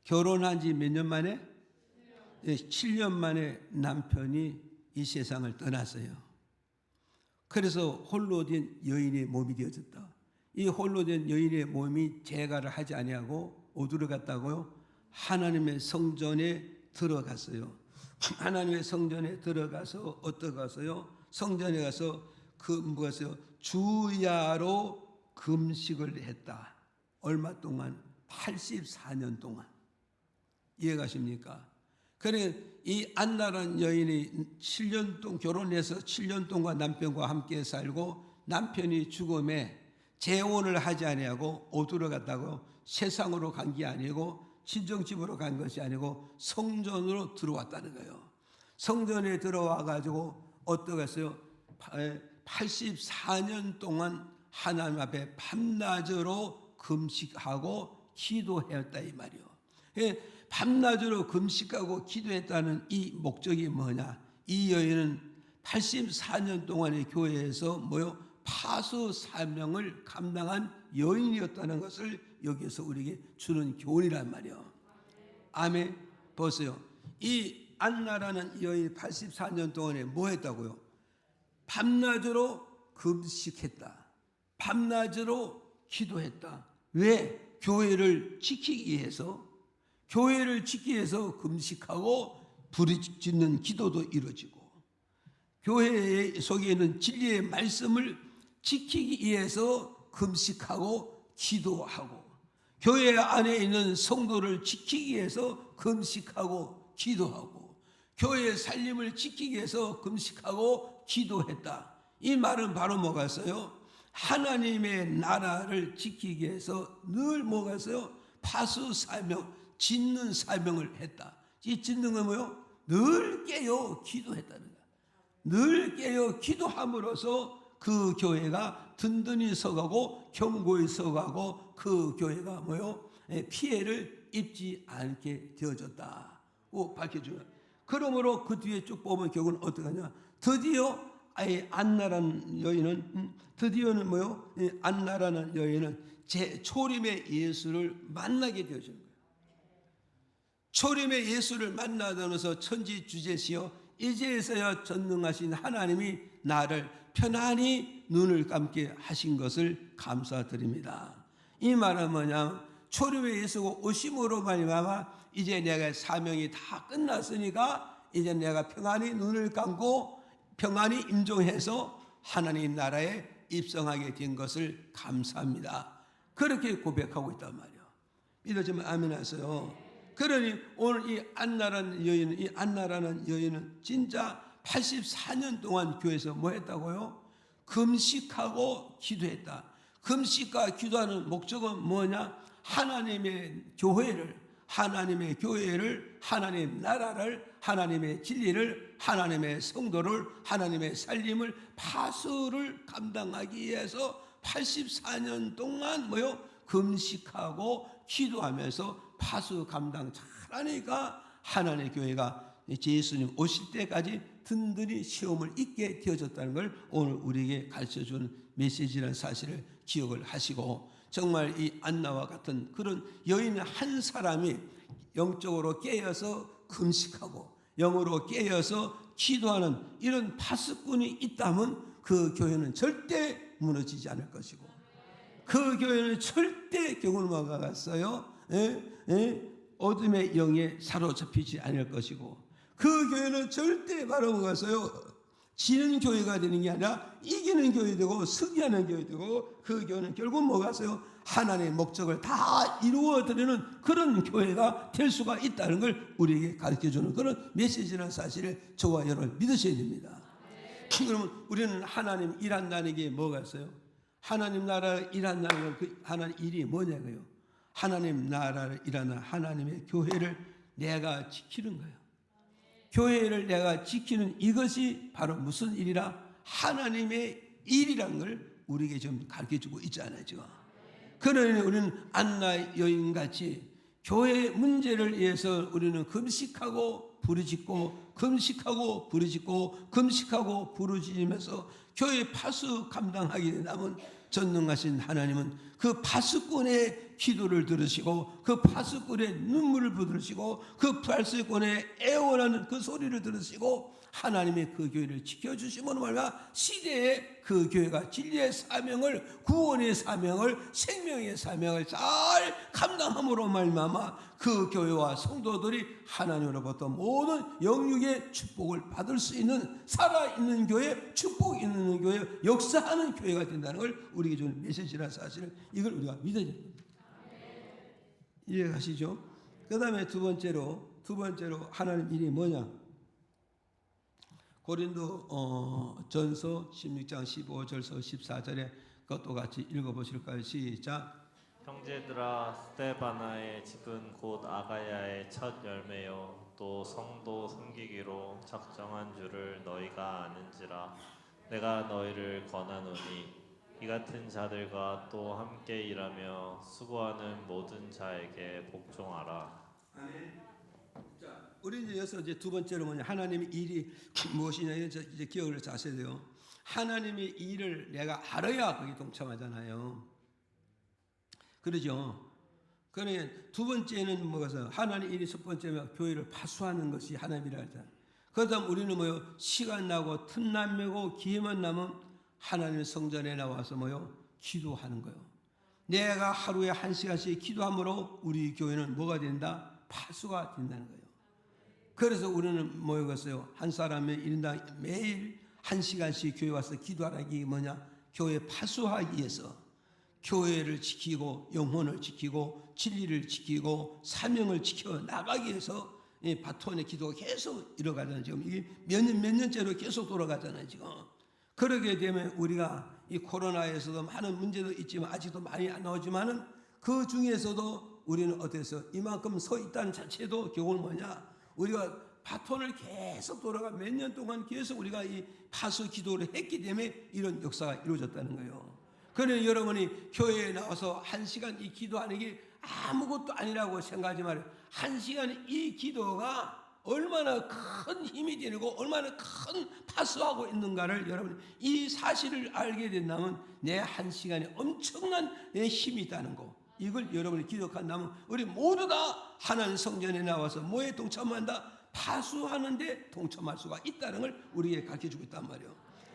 결혼한 지 몇 년 만에? 7년 만에 남편이 이 세상을 떠났어요. 그래서 홀로 된 여인의 몸이 되어졌다. 이 홀로 된 여인의 몸이 재가를 하지 아니하고 어디로 갔다고요? 하나님의 성전에 들어갔어요. 하나님의 성전에 들어가서 어떻게 갔어요? 성전에 가서 무엇이요? 주야로 금식을 했다. 얼마 동안? 84년 동안. 이해가십니까? 그래 이 안나라는 여인이 7년 동안 결혼해서 7년 동안 남편과 함께 살고 남편이 죽음에 재혼을 하지 아니하고 어디로 갔다고? 세상으로 간 게 아니고 친정집으로 간 것이 아니고 성전으로 들어왔다는 거예요. 성전에 들어와 가지고 어떻게 했어요? 84년 동안 하나님 앞에 밤낮으로 금식하고 기도했다 이 말이요. 밤낮으로 금식하고 기도했다는 이 목적이 뭐냐? 이 여인은 84년 동안의 교회에서 파수 사명을 감당한 여인이었다는 것을 여기서 우리에게 주는 교훈이란 말이에요. 아멘. 보세요. 이 안나라는 여인이 84년 동안에 뭐 했다고요? 밤낮으로 금식했다. 밤낮으로 기도했다. 왜? 교회를 지키기 위해서. 교회를 지키기 위해서 금식하고 부르짖는 기도도 이루어지고 교회 속에 있는 진리의 말씀을 지키기 위해서 금식하고 기도하고 교회 안에 있는 성도를 지키기 위해서 금식하고 기도하고 교회의 살림을 지키기 위해서 금식하고 기도했다. 이 말은 바로 뭐가 있어요? 하나님의 나라를 지키기 위해서 늘 뭐가 있어요? 파수 사명, 짓는 사명을 했다. 이 짓는 건 뭐요? 늘 깨어 기도했다는 거야. 늘 깨어 기도함으로써 그 교회가 든든히 서가고 견고히 서가고 그 교회가 뭐요? 피해를 입지 않게 되어졌다고 밝혀줘요. 그러므로 그 뒤에 쭉 보면 결국은 어떻게 하냐? 드디어 안나라는 여인은 드디어는 뭐요? 안나라는 여인은 초림의 예수를 만나게 되어지는 거예요. 초림의 예수를 만나면서 천지 주제시여 이제서야 전능하신 하나님이 나를 편안히 눈을 감게 하신 것을 감사드립니다. 이 말은 뭐냐? 초림의 예수가 오심으로 말미암아 이제 내가 사명이 다 끝났으니까 이제 내가 평안히 눈을 감고 평안히 임종해서 하나님 나라에 입성하게 된 것을 감사합니다. 그렇게 고백하고 있단 말이에요. 믿어지면 아멘 하세요. 그러니 오늘 이 안나라는 여인은 진짜 84년 동안 교회에서 뭐 했다고요? 금식하고 기도했다. 금식과 기도하는 목적은 뭐냐? 하나님의 교회를, 하나님의 교회를, 하나님 나라를, 하나님의 진리를, 하나님의 성도를, 하나님의 살림을, 파수를 감당하기 위해서 84년 동안 뭐요? 금식하고 기도하면서 파수 감당 잘하니까 하나님의 교회가 예수님 오실 때까지 든든히 시험을 잊게 되어졌다는 걸 오늘 우리에게 가르쳐주는 메시지라는 사실을 기억을 하시고 정말 이 안나와 같은 그런 여인 한 사람이 영적으로 깨어서 금식하고 영으로 깨어서 기도하는 이런 파수꾼이 있다면 그 교회는 절대 무너지지 않을 것이고 그 교회는 절대 경운만 가갔어요. 어둠의 영에 사로잡히지 않을 것이고 그 교회는 절대 바로 뭐가서요? 지는 교회가 되는 게 아니라 이기는 교회 되고 승리하는 교회 되고 그 교회는 결국 뭐가서요? 하나님의 목적을 다 이루어드리는 그런 교회가 될 수가 있다는 걸 우리에게 가르쳐주는 그런 메시지라는 사실을 저와 여러분 믿으셔야 됩니다. 그러면 우리는 하나님 일한다는 게 뭐가 있어요? 하나님 나라를 일한다는 그 하나님 일이 뭐냐고요? 하나님 나라를 일하는 하나님의 교회를 내가 지키는 거예요. 교회를 내가 지키는 이것이 바로 무슨 일이라? 하나님의 일이라는 걸 우리에게 좀 가르쳐주고 있잖아요. 지금. 그러니 우리는 안나 여인같이 교회 문제를 위해서 우리는 금식하고 부르짖고 금식하고 부르짖고 금식하고 부르짖으면서 교회 파수 감당하게 된다면 전능하신 하나님은 그 파수꾼의 기도를 들으시고 그 파수꾼의 눈물을 들으시고 그 파수꾼의 애원하는 그 소리를 들으시고 하나님의 그 교회를 지켜주심으로 말미암아 시대에 그 교회가 진리의 사명을 구원의 사명을 생명의 사명을 잘 감당함으로 말미암아 그 교회와 성도들이 하나님으로부터 모든 영육의 축복을 받을 수 있는 살아있는 교회, 축복 있는 교회, 역사하는 교회가 된다는 걸 우리에게 주는 메시지라는 사실을 이걸 우리가 믿어야 됩니다. 이해가시죠? 그 다음에 두 번째로 하나님 일이 뭐냐? 고린도 전서 16장 15절서 14절에 그것도 같이 읽어보실까요? 시작. 형제들아, 스데바나의 집은 곧 아가야의 첫 열매요 또 성도 섬기기로 작정한 줄을 너희가 아는지라. 내가 너희를 권하노니 이 같은 자들과 또 함께 일하며 수고하는 모든 자에게 복종하라. 아멘. 자, 우리 이제 여기서 이제 두 번째로 뭐냐? 하나님의 일이 무엇이냐? 이제 기억을 하셔야 돼요. 하나님의 일을 내가 알아야 거기 동참하잖아요. 그러죠? 그러니 두 번째는 뭐가서 하나님 일이 첫 번째면 교회를 파수하는 것이 하나님이라 하잖아요. 그다음 우리는 뭐요? 시간 나고 틈남 매고 기회만 나면 하나님 성전에 나와서 뭐요? 기도하는 거예요. 내가 하루에 1시간씩 기도함으로 우리 교회는 뭐가 된다? 파수가 된다는 거예요. 그래서 우리는 뭐였어요? 한 사람의 일당 매일 1시간씩 교회 와서 기도하라는 게 뭐냐? 교회 파수하기 위해서 교회를 지키고 영혼을 지키고 진리를 지키고 사명을 지켜 나가기 위해서 이 바톤의 기도가 계속 이뤄가잖아요. 지금 이게 몇 년째로 계속 돌아가잖아요. 지금. 그러게 되면 우리가 이 코로나에서도 많은 문제도 있지만 아직도 많이 안 나오지만은 그 중에서도 우리는 어때서 이만큼 서 있다는 자체도 결국은 뭐냐? 우리가 바톤을 계속 돌아가 몇 년 동안 계속 우리가 이 파수 기도를 했기 때문에 이런 역사가 이루어졌다는 거예요. 그러니 여러분이 교회에 나와서 1시간 이 기도하는 게 아무것도 아니라고 생각하지 말아요. 1시간 이 기도가 얼마나 큰 힘이 되고 얼마나 큰 파수하고 있는가를 여러분이 이 사실을 알게 된다면 내 1시간에 엄청난 내 힘이 있다는 거. 이걸 여러분이 기억한다면 우리 모두 다 하나님 성전에 나와서 뭐에 동참한다? 파수하는데 동참할 수가 있다는 걸 우리에게 가르쳐주고 있단 말이에요.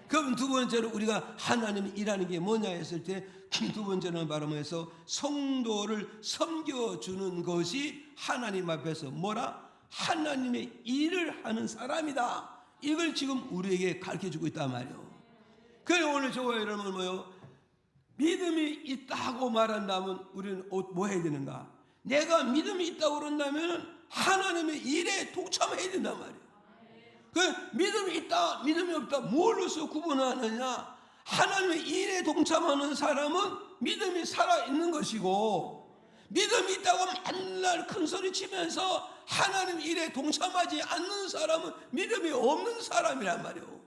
그럼 두 번째로 우리가 하나님이 일하는 게 뭐냐 했을 때 두 번째는 바로 뭐해서 성도를 섬겨주는 것이 하나님 앞에서 뭐라? 하나님의 일을 하는 사람이다. 이걸 지금 우리에게 가르쳐주고 있단 말이에요. 그래 오늘 저와 여러분 뭐요? 믿음이 있다고 말한다면 우리는 뭐 해야 되는가? 내가 믿음이 있다고 그런다면 하나님의 일에 동참해야 된단 말이에요. 그 믿음이 있다, 믿음이 없다, 뭘로서 구분하느냐? 하나님의 일에 동참하는 사람은 믿음이 살아있는 것이고, 믿음이 있다고 맨날 큰 소리 치면서 하나님 일에 동참하지 않는 사람은 믿음이 없는 사람이란 말이에요.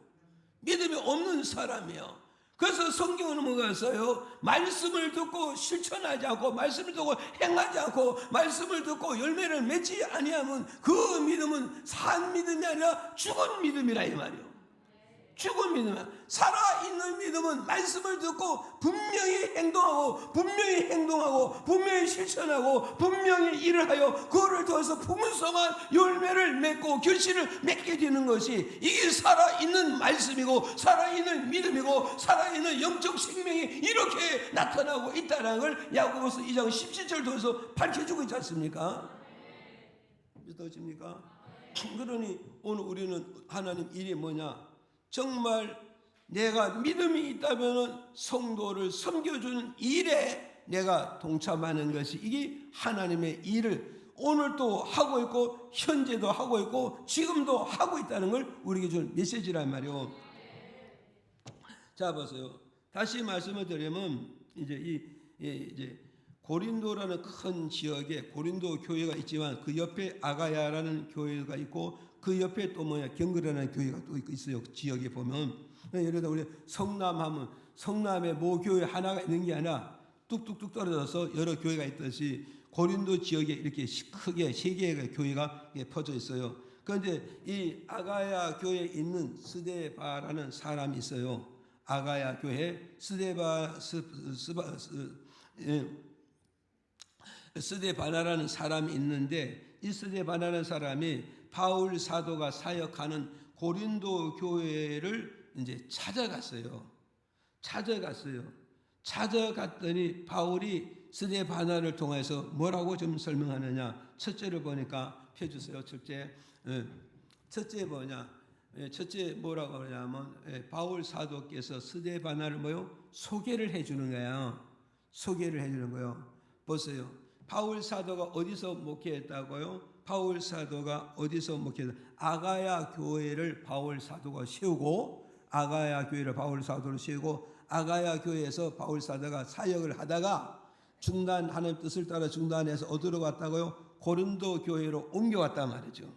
믿음이 없는 사람이에요. 그래서 성경은 뭐가 있어요? 말씀을 듣고 실천하지 않고 말씀을 듣고 행하지 않고 말씀을 듣고 열매를 맺지 아니하면 그 믿음은 산 믿음이 아니라 죽은 믿음이라 이 말이에요. 죽은 믿음이야. 살아있는 믿음은 말씀을 듣고 분명히 행동하고 분명히 실천하고 분명히 일을 하여 그거를 통해서 풍성한 열매를 맺고 결실을 맺게 되는 것이 이게 살아있는 말씀이고 살아있는 믿음이고 살아있는 영적 생명이 이렇게 나타나고 있다는 걸 야고보서 2장 17절 통해서 밝혀주고 있지 않습니까? 믿어집니까? 그러니 오늘 우리는 하나님 일이 뭐냐? 정말 내가 믿음이 있다면 성도를 섬겨주는 일에 내가 동참하는 것이 이게 하나님의 일을 오늘도 하고 있고 현재도 하고 있고 지금도 하고 있다는 걸 우리에게 준 메시지란 말이에요. 자 보세요. 다시 말씀을 드리면 이제 고린도라는 큰 지역에 고린도 교회가 있지만 그 옆에 아가야라는 교회가 있고 그 옆에 또 뭐냐 경거라는 교회가 또 있어요. 지역에 보면 예를 들어 우리 성남하면 성남에 모 교회 하나가 있는 게 아니라 뚝뚝뚝 떨어져서 여러 교회가 있듯이 고린도 지역에 이렇게 크게 세 개의 교회가 퍼져 있어요. 그런데 이 아가야 교회에 있는 스데바라는 사람이 있어요. 아가야 교회 스데바나라는 사람이 있는데, 이 스데바나라는 사람이 바울 사도가 사역하는 고린도 교회를 이제 찾아갔어요. 찾아갔더니 바울이 스데바나를 통해서 뭐라고 좀 설명하느냐? 첫째를 보니까 펴주세요. 첫째 뭐냐? 첫째 뭐라고 하냐면 바울 사도께서 스데바나를 소개를 해주는 거예요. 소개를 해주는 거예요. 보세요. 바울 사도가 어디서 목회했다고요? 바울 사도가 어디서 목회했다? 아가야 교회를 바울 사도가 세우고, 아가야 교회를 바울 사도로 세우고, 아가야 교회에서 바울 사도가 사역을 하다가 하나님 뜻을 따라 중단해서 어디로 갔다고요? 고린도 교회로 옮겨왔단 말이죠.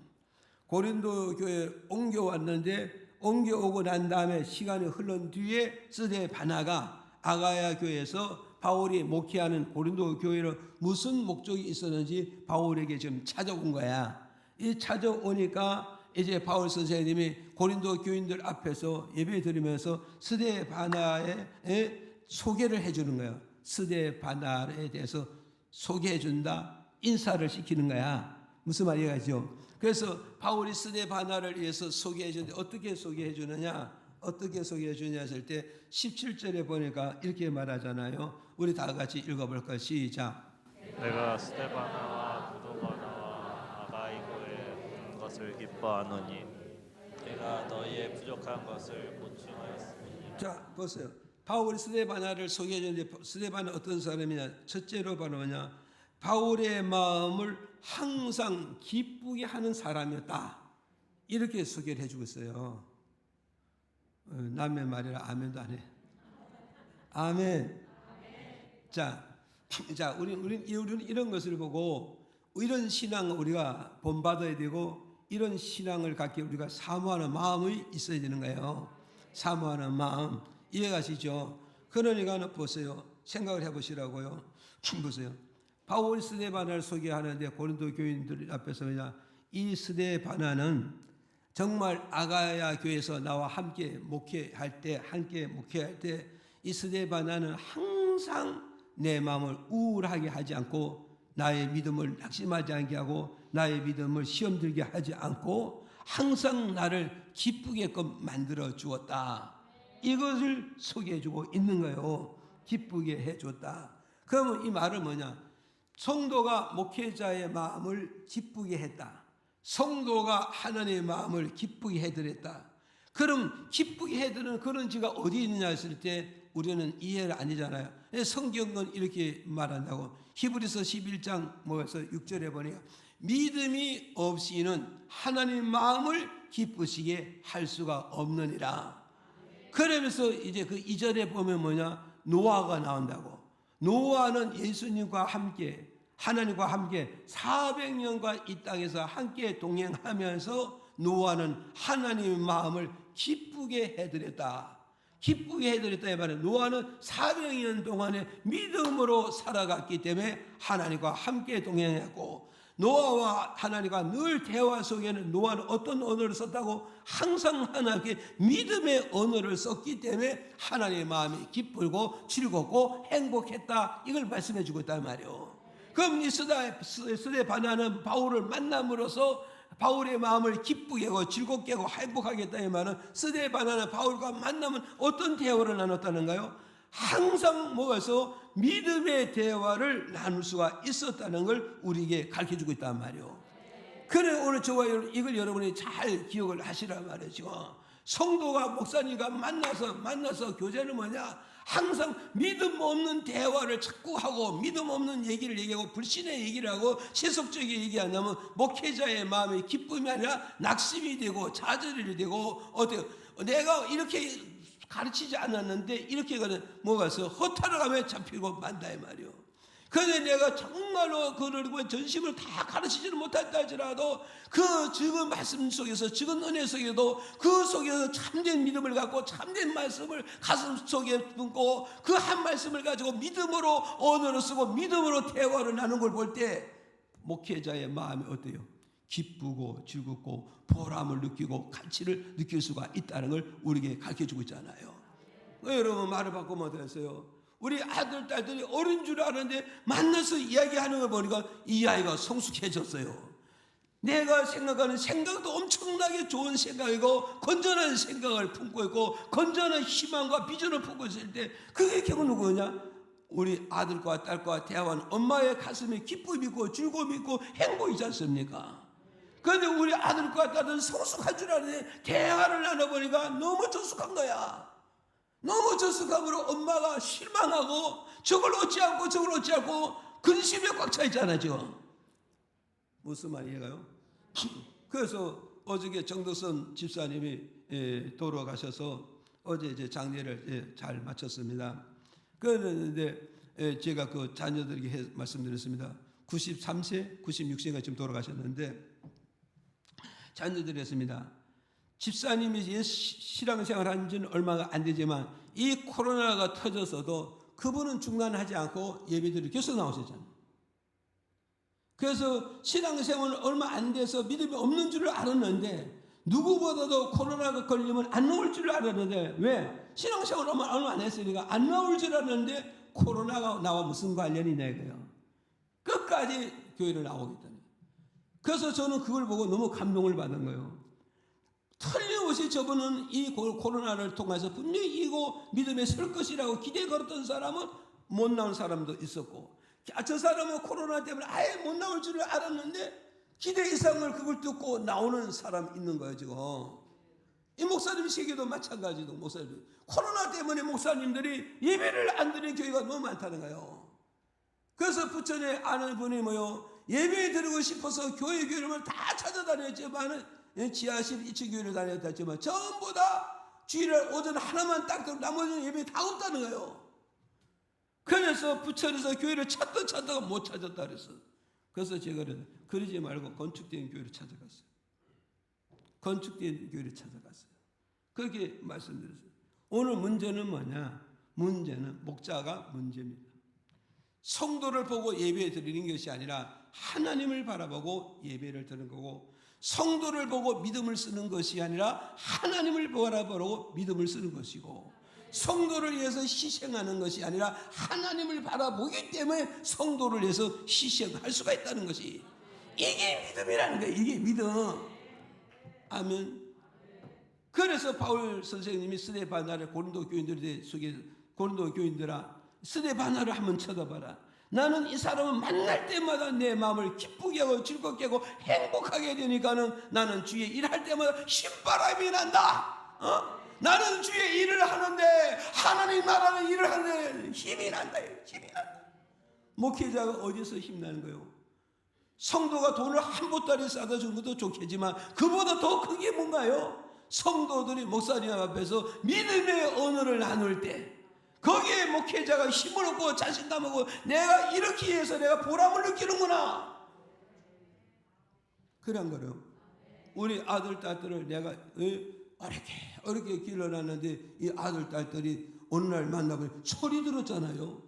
고린도 교회에 옮겨왔는데, 옮겨오고 난 다음에 시간이 흐른 뒤에 스데바나가 아가야 교회에서 바울이 목회하는 고린도 교회로 무슨 목적이 있었는지 바울에게 지금 찾아온 거야. 이 찾아오니까 이제 바울 선생님이 고린도 교인들 앞에서 예배 드리면서 스데바나의 소개를 해주는 거야. 스데바나에 대해서 소개해 준다, 인사를 시키는 거야. 무슨 말이겠죠? 그래서 바울이 스데바나를 위해서 소개해 주는데 어떻게 소개해 주느냐? 어떻게 소개해 주냐 했을 때 17절에 보니까 이렇게 말하잖아요. 우리 다 같이 읽어볼까요? 시작. 내가 스데바나와 부도바나와 아가이고에 온 것을 기뻐하노니 내가 너희의 부족한 것을 보충하였으니. 자, 보세요. 바울이 스데바나를 소개해 주는데 스데바나 어떤 사람이냐? 첫째로 바로 뭐냐? 바울의 마음을 항상 기쁘게 하는 사람이었다. 이렇게 소개를 해주고 있어요. 남의 말이라 아멘도 안 해. 아멘. 자, 우리는 이런 것을 보고 이런 신앙을 우리가 본받아야 되고, 이런 신앙을 갖기 우리가 사모하는 마음이 있어야 되는 거예요. 사모하는 마음. 이해가시죠? 그러니까 보세요. 생각을 해보시라고요. 보세요. 바울 스데바나를 소개하는데 고린도 교인들 앞에서 이 스데바나는 정말 아가야 교회에서 나와 함께 목회할 때 이 스데바나는 항상 내 마음을 우울하게 하지 않고, 나의 믿음을 낙심하지 않게 하고, 나의 믿음을 시험 들게 하지 않고 항상 나를 기쁘게끔 만들어 주었다. 이것을 소개해 주고 있는 거예요. 기쁘게 해 줬다. 그러면 이 말은 뭐냐? 성도가 목회자의 마음을 기쁘게 했다. 성도가 하나님의 마음을 기쁘게 해드렸다. 그럼 기쁘게 해드리는 그런 지가 어디 있느냐 했을 때 우리는 이해를 아니잖아요. 성경은 이렇게 말한다고. 히브리서 11장 6절에 보니까 믿음이 없이는 하나님 마음을 기쁘시게 할 수가 없느니라. 그러면서 이제 그 2절에 보면 뭐냐? 노아가 나온다고. 노아는 예수님과 함께, 하나님과 함께 400년간 이 땅에서 함께 동행하면서 노아는 하나님의 마음을 기쁘게 해드렸다. 기쁘게 해드렸다 이 말은 노아는 400년 동안에 믿음으로 살아갔기 때문에 하나님과 함께 동행했고, 노아와 하나님과 늘 대화 속에는 노아는 어떤 언어를 썼다고? 항상 하나님께 믿음의 언어를 썼기 때문에 하나님의 마음이 기쁘고 즐겁고 행복했다. 이걸 말씀해 주고 있단 말이에요. 그럼 이 스데바나는 바울을 만남으로써 바울의 마음을 기쁘게 하고 즐겁게 하고 행복하게 했다 이 말은, 스데바나는 바울과 만나면 어떤 대화를 나눴다는가요? 항상 모아서 믿음의 대화를 나눌 수가 있었다는 걸 우리에게 가르쳐주고 있단 말이에요. 그래 오늘 저와 이걸 여러분이 잘 기억을 하시란 말이죠. 성도가 목사님과 만나서 교제는 뭐냐? 항상 믿음 없는 대화를 자꾸 하고 믿음 없는 얘기를 얘기하고 불신의 얘기를 하고 세속적인 얘기하냐면 목회자의 마음이 기쁨이 아니라 낙심이 되고 좌절이 되고, 어때요? 내가 이렇게 가르치지 않았는데 이렇게 가는 뭐가서 허탈하게 잡히고 만다 이 말이요. 그런데 내가 정말로 그를 전심을 다 가르치지는 못했다 할지라도 그 적은 말씀 속에서, 적은 은혜 속에도 그 속에서 참된 믿음을 갖고 참된 말씀을 가슴 속에 품고 그 한 말씀을 가지고 믿음으로 언어를 쓰고 믿음으로 대화를 나누는 걸 볼 때 목회자의 마음이 어때요? 기쁘고 즐겁고 보람을 느끼고 가치를 느낄 수가 있다는 걸 우리에게 가르쳐주고 있잖아요. 여러분 말을 바꾸면 어떠세요? 우리 아들, 딸들이 어린 줄 아는데 만나서 이야기하는 걸 보니까 이 아이가 성숙해졌어요. 내가 생각하는 생각도 엄청나게 좋은 생각이고 건전한 생각을 품고 있고 건전한 희망과 비전을 품고 있을 때 그게 결국 누구냐? 우리 아들과 딸과 대화하는 엄마의 가슴에 기쁨이 있고 즐거움이 있고 행복이지 않습니까? 그런데 우리 아들과 딸은 성숙할 줄 아는데 대화를 나눠보니까 너무 저숙한 거야. 너무 저숙함으로 엄마가 실망하고 저걸 얻지 않고 저걸 얻지 않고 근심에 꽉 차 있잖아요 지금. 무슨 말이에요? 그래서 어저께 정덕선 집사님이 돌아가셔서 어제 이제 장례를 잘 마쳤습니다. 그런데 제가 그 자녀들에게 말씀드렸습니다. 93세, 96세가 지금 돌아가셨는데 자녀들이 했습니다. 집사님이 신앙생활 한 지는 얼마가 안 되지만 이 코로나가 터졌어도 그분은 중단하지 않고 예배드리러 계속 나오셨잖아요. 그래서 신앙생활은 얼마 안 돼서 믿음이 없는 줄을 알았는데 누구보다도 코로나가 걸리면 안 나올 줄 알았는데 왜? 신앙생활 얼마 안 했으니까 안 나올 줄 알았는데 코로나가 나와 무슨 관련이냐 이거예요. 끝까지 교회를 나오겠다는. 그래서 저는 그걸 보고 너무 감동을 받은 거예요. 틀림없이 저분은 이 코로나를 통해서 분명히 이거 믿음에 설 것이라고 기대 걸었던 사람은 못 나온 사람도 있었고 저 사람은 코로나 때문에 아예 못 나올 줄을 알았는데 기대 이상을 그걸 듣고 나오는 사람 있는 거예요 지금. 이 목사님 세계도 마찬가지도 목사님 코로나 때문에 목사님들이 예배를 안 드리는 교회가 너무 많다는 거예요. 그래서 부천에 아는 분이 뭐요 예배 드리고 싶어서 교회를 다 찾아다녔지만 지하실 2층 교회를 다녔다 했지만 전부 다 주일날 오전 하나만 딱 들고 나머지는 예배 다 없다는 거예요. 그래서 부천에서 교회를 찾다가 못 찾았다 그랬어. 그래서 제가 그러지 말고 건축된 교회를 찾아갔어요. 건축된 교회를 찾아갔어요. 그렇게 말씀드렸어요. 오늘 문제는 뭐냐? 문제는 목자가 문제입니다. 성도를 보고 예배 드리는 것이 아니라 하나님을 바라보고 예배를 드리는 거고 성도를 보고 믿음을 쓰는 것이 아니라 하나님을 바라보고 믿음을 쓰는 것이고 성도를 위해서 희생하는 것이 아니라 하나님을 바라보기 때문에 성도를 위해서 희생할 수가 있다는 것이 이게 믿음이라는 거예요. 이게 믿음. 아멘. 그래서 바울 선생님이 스데바나를 고린도 교인들에 속에 고린도 교인들아 스데바나를 한번 쳐다봐라. 나는 이 사람을 만날 때마다 내 마음을 기쁘게 하고 즐겁게 하고 행복하게 되니까는 나는 주의 일할 때마다 신바람이 난다. 나는 주의 일을 하는데 하나님 나라는 일을 하는데 힘이 난다. 힘이 난다. 목회자가 어디서 힘나는 거예요? 성도가 돈을 한 보따리 싸다 주는 것도 좋겠지만 그보다 더 큰 게 뭔가요? 성도들이 목사님 앞에서 믿음의 언어를 나눌 때 거기에 목회자가 힘을 얻고 자신감을 얻고 내가 이렇게 해서 내가 보람을 느끼는구나. 그런 거예요. 우리 아들 딸들을 내가 어렵게 길러놨는데 이 아들 딸들이 어느 날 만나보니 철이 들었잖아요.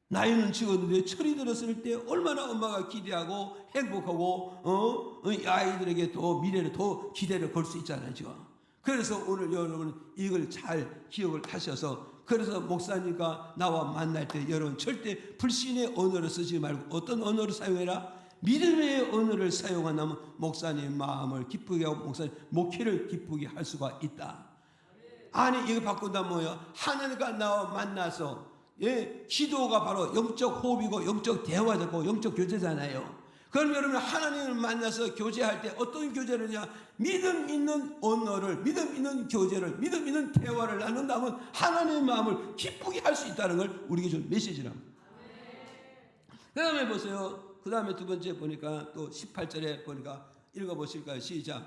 나이는 찍었는데 철이 들었을 때 얼마나 엄마가 기대하고 행복하고 이 아이들에게 더 미래를 더 기대를 걸 수 있잖아요 지금. 그래서 오늘 여러분 이걸 잘 기억을 하셔서 그래서 목사님과 나와 만날 때 여러분 절대 불신의 언어를 쓰지 말고 어떤 언어를 사용해라? 믿음의 언어를 사용한다면 목사님 마음을 기쁘게 하고 목사님 목회를 기쁘게 할 수가 있다. 아니 이거 바꾼다면 뭐야? 하나님과 나와 만나서 기도가 바로 영적 호흡이고 영적 대화고 영적 교제잖아요. 그럼 여러분 하나님을 만나서 교제할 때 어떤 교제를 하냐? 믿음 있는 언어를 믿음 있는 교제를 믿음 있는 대화를 나눈다면 하나님의 마음을 기쁘게 할 수 있다는 걸 우리에게 준 메시지랍니다. 그 다음에 보세요. 그 다음에 두 번째 보니까 또 18절에 보니까 읽어보실까요? 시작.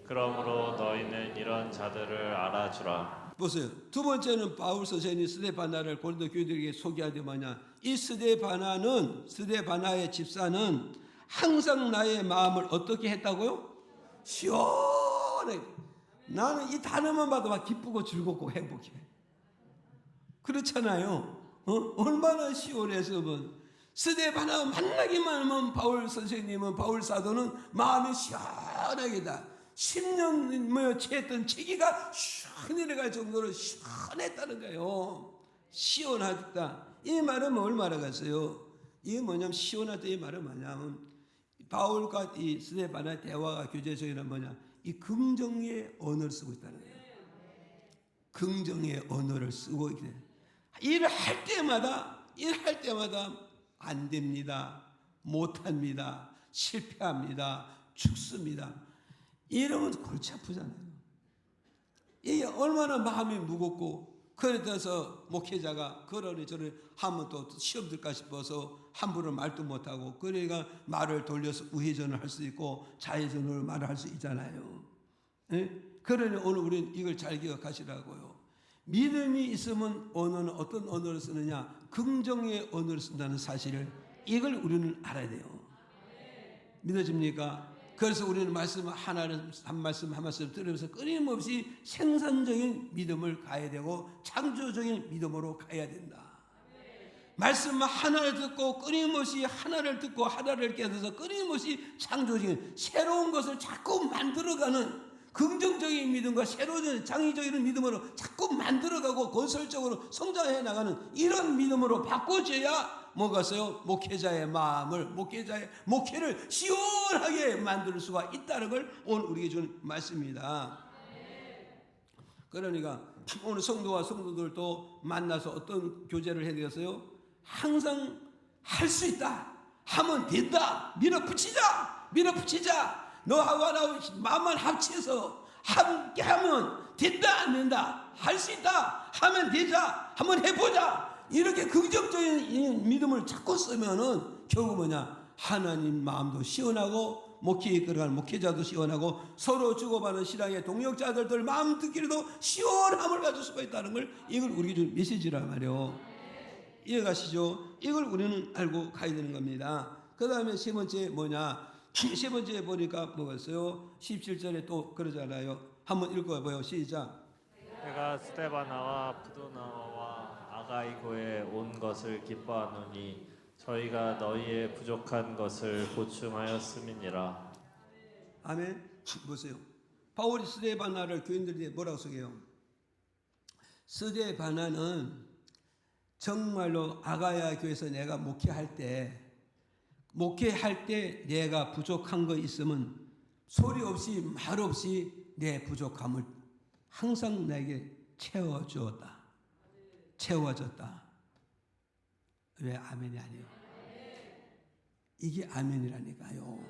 그러므로 너희는 이런 자들을 알아주라. 보세요. 두 번째는 바울 선생님이 스데바나를 고린도 교인들에게 소개하되 뭐냐, 이 스데바나의 집사는 항상 나의 마음을 어떻게 했다고요? 시원해. 나는 이 단어만 봐도 막 기쁘고 즐겁고 행복해. 그렇잖아요. 얼마나 시원해서 스데바나 만나기만 하면 바울 선생님은, 바울 사도는 마음이 시원하게다. 10년 채했던 체기가 슉 내려갈 정도로 시원했다는 거예요. 시원하다. 이 말은 뭘 말하겠어요? 이게 뭐냐면, 시원하다 이 말은 뭐냐면, 바울과 이 스데바나의 대화가 교제적인 뭐냐, 이 긍정의 언어를 쓰고 있다는 거예요. 긍정의 언어를 쓰고 있게. 일을 할 때마다 안 됩니다, 못합니다, 실패합니다, 죽습니다. 이러면 골치 아프잖아요. 이게 얼마나 마음이 무겁고, 그래서 목회자가 그러니 저러니 하면 또 시험 들까 싶어서 함부로 말도 못하고, 그러니까 말을 돌려서 우회전을 할 수 있고 좌회전으로 말을 할 수 있잖아요. 예? 그러니 오늘 우리는 이걸 잘 기억하시라고요. 믿음이 있으면 언어는 어떤 언어를 쓰느냐? 긍정의 언어를 쓴다는 사실을, 이걸 우리는 알아야 돼요. 믿어집니까? 그래서 우리는 말씀 하나는 한 말씀 한 말씀 들으면서 끊임없이 생산적인 믿음을 가야 되고 창조적인 믿음으로 가야 된다. 말씀 하나를 듣고 끊임없이 하나를 듣고 하나를 깨닫아서 끊임없이 창조적인 새로운 것을 자꾸 만들어가는 긍정적인 믿음과 새로운 창의적인 믿음으로 자꾸 만들어가고 건설적으로 성장해 나가는 이런 믿음으로 바꿔줘야 뭐겠어요? 목회자의 마음을, 목회를 시원하게 만들 수가 있다는 걸 오늘 우리에게 준 말씀입니다. 그러니까 오늘 성도와 성도들도 만나서 어떤 교제를 해야 되겠어요? 항상 할 수 있다, 하면 된다, 밀어붙이자. 너하고 나 마음만 합쳐서 함께 하면 된다, 안 된다, 할 수 있다, 하면 되자, 한번 해보자. 이렇게 긍정적인 믿음을 자꾸 쓰면은 결국 뭐냐, 하나님 마음도 시원하고 목회에 이끌어가는 목회자도 시원하고 서로 주고받는 신앙의 동역자들들 마음 듣기로도 시원함을 가질 수가 있다는 걸, 이걸 우리에게 준 메시지란 말이에요. 이해가시죠? 이걸 우리는 알고 가야 되는 겁니다. 그 다음에 세 번째 뭐냐, 세 번째 보니까 뭐였어요? 17절에 또 그러잖아요. 한번 읽어봐요. 시작. 내가 스데바나와 부도나와 아가이고에 온 것을 기뻐하노니 저희가 너희의 부족한 것을 보충하였음이니라. 아멘. 보세요. 바울이 스데바나를 교인들에게 뭐라고 소개해요? 스데바나는 정말로 아가야 교회에서 내가 목회할 때 내가 부족한 거 있으면 소리 없이 말 없이 내 부족함을 항상 내게 채워줬다. 왜 아멘이 아니에요? 이게 아멘이라니까요.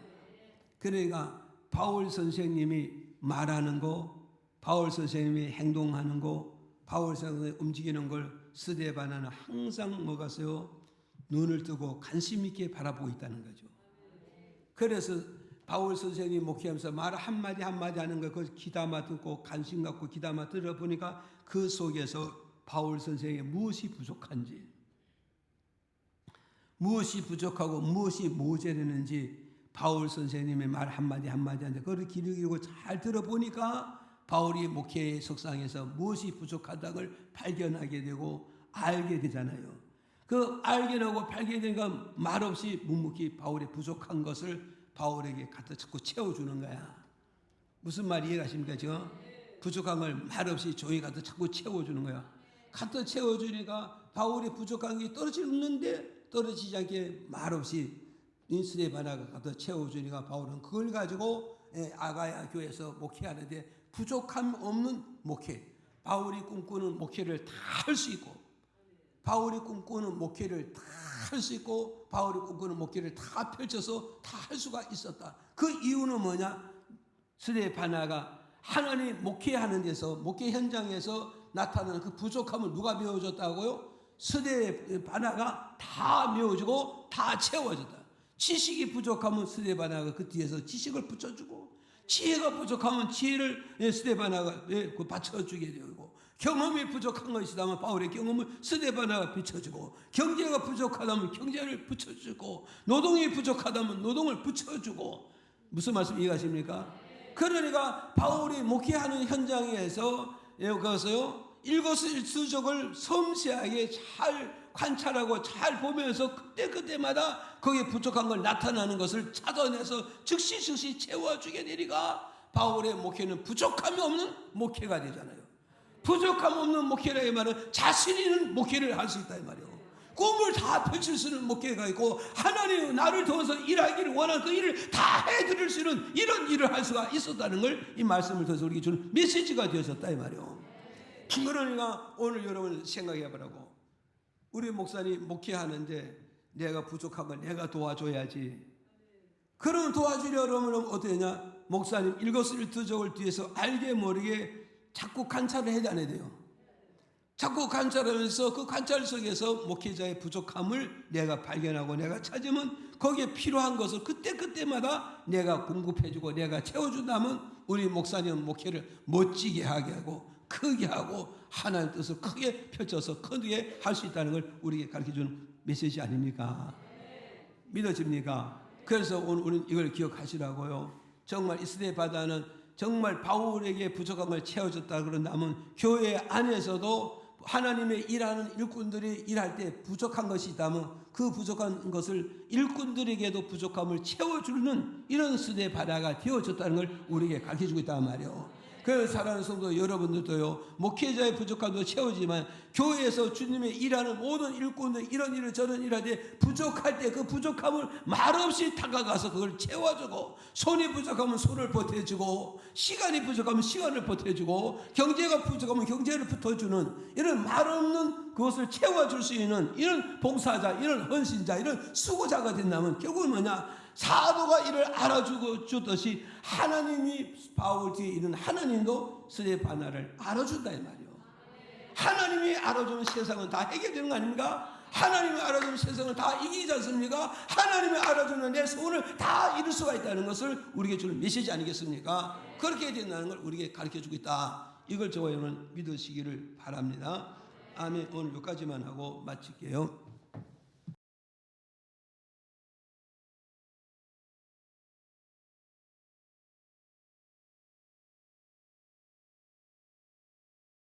그러니까 바울 선생님이 말하는 거, 바울 선생님이 행동하는 거, 바울 선생님이 움직이는 걸 스데바나는 항상 뭐가서요? 눈을 뜨고 관심 있게 바라보고 있다는 거죠. 그래서 바울 선생님이 목회하면서 말 한마디 하는 거 그 귀담아 듣고 관심 갖고 귀담아 들어보니까 그 속에서 바울 선생의 무엇이 부족한지, 무엇이 부족하고 무엇이 모자라는지 바울 선생님의 말 한마디 하는데 그걸 귀를 기울이고 잘 들어보니까 바울이 목회의 석상에서 무엇이 부족하다는 걸 발견하게 되고 알게 되잖아요. 그 알게하고 발견되니까 말없이 묵묵히 바울의 부족한 것을 바울에게 갖다 자꾸 채워주는 거야. 무슨 말이 이해가십니까 지금? 부족한 걸 말없이 조용히 갖다 자꾸 채워주는 거야. 갖다 채워주니까 바울이 부족한 게 떨어지는데 떨어지지 않게 말없이 스데바나가 갖다 채워주니까 바울은 그걸 가지고 아가야 교회에서 목회하는데 부족함 없는 목회, 바울이 꿈꾸는 목회를 다 할 수 있고, 바울이 꿈꾸는 목회를 다 할 수 있고, 바울이 꿈꾸는 목회를 다 펼쳐서 다 할 수가 있었다. 그 이유는 뭐냐? 스데바나가 하나님 목회하는 데서, 목회 현장에서 나타나는 그 부족함을 누가 메워줬다고요? 스데바나가 다 메워주고 다 채워줬다. 지식이 부족하면 스데바나가 그 뒤에서 지식을 붙여주고, 지혜가 부족하면 지혜를 스데바나가 받쳐주게 되고, 경험이 부족한 것이다면 바울의 경험을 스데바나가 비춰주고, 경제가 부족하다면 경제를 붙여주고, 노동이 부족하다면 노동을 붙여주고. 무슨 말씀 이해가십니까? 그러니까 바울이 목회하는 현장에서 그것을 일거수일투족을 섬세하게 잘 관찰하고 잘 보면서 그때마다 거기에 부족한 걸 나타나는 것을 찾아내서 즉시 채워주게 되니까 바울의 목회는 부족함이 없는 목회가 되잖아요. 부족함 없는 목회라의 말은 자신 있는 목회를 할 수 있다 이 말이에요. 꿈을 다 펼칠 수 있는 목회가 있고, 하나님이 나를 도와서 일하기를 원하는 그 일을 다 해드릴 수 있는 이런 일을 할 수가 있었다는 걸 이 말씀을 통해서 우리에게 주는 메시지가 되어졌다 이 말이에요. 그러니까 오늘 여러분 생각해 보라고. 우리 목사님 목회하는데 내가 부족한 걸 내가 도와줘야지. 그러면 도와주려면 어떻게 되냐? 목사님 일거수일투족을 뒤에서 알게 모르게 자꾸 관찰을 해야 안 해야 돼요. 자꾸 관찰하면서 그 관찰 속에서 목회자의 부족함을 내가 발견하고 내가 찾으면 거기에 필요한 것을 그때마다 내가 공급해주고 내가 채워준다면 우리 목사님은 목회를 멋지게 하게 하고 크게 하고 하나님 뜻을 크게 펼쳐서 크게 할 수 있다는 걸 우리에게 가르쳐주는 메시지 아닙니까? 믿어집니까? 그래서 오늘 우리는 이걸 기억하시라고요. 정말 이 스데바나는 정말 바울에게 부족한 걸 채워줬다 그런다면 교회 안에서도 하나님의 일하는 일꾼들이 일할 때 부족한 것이 있다면 그 부족한 것을 일꾼들에게도 부족함을 채워주는 이런 스데바나가 되어졌다는 걸 우리에게 가르쳐주고 있단 말이에요. 그 사랑하는 성도 여러분들도요, 목회자의 부족함도 채우지만 교회에서 주님의 일하는 모든 일꾼들 이런 일을 저런 일을 할 때 부족할 때 그 부족함을 말없이 다가가서 그걸 채워주고, 손이 부족하면 손을 보태주고, 시간이 부족하면 시간을 보태주고, 경제가 부족하면 경제를 붙어주는 이런 말없는 그것을 채워줄 수 있는 이런 봉사자, 이런 헌신자, 이런 수고자가 된다면 결국은 뭐냐? 사도가 이를 알아주고 주듯이 하나님이 바울 뒤에 있는 하나님도 스데바나를 알아준다 이 말이에요. 하나님이 알아주면 세상은 다 해결되는 거 아닙니까? 하나님이 알아주면 세상은 다 이기지 않습니까? 하나님이 알아주면 내 소원을 다 이룰 수가 있다는 것을 우리에게 주는 메시지 아니겠습니까? 그렇게 된다는 걸 우리에게 가르쳐주고 있다. 이걸 저와 여러분 믿으시기를 바랍니다. 아멘. 오늘 여기까지만 하고 마칠게요.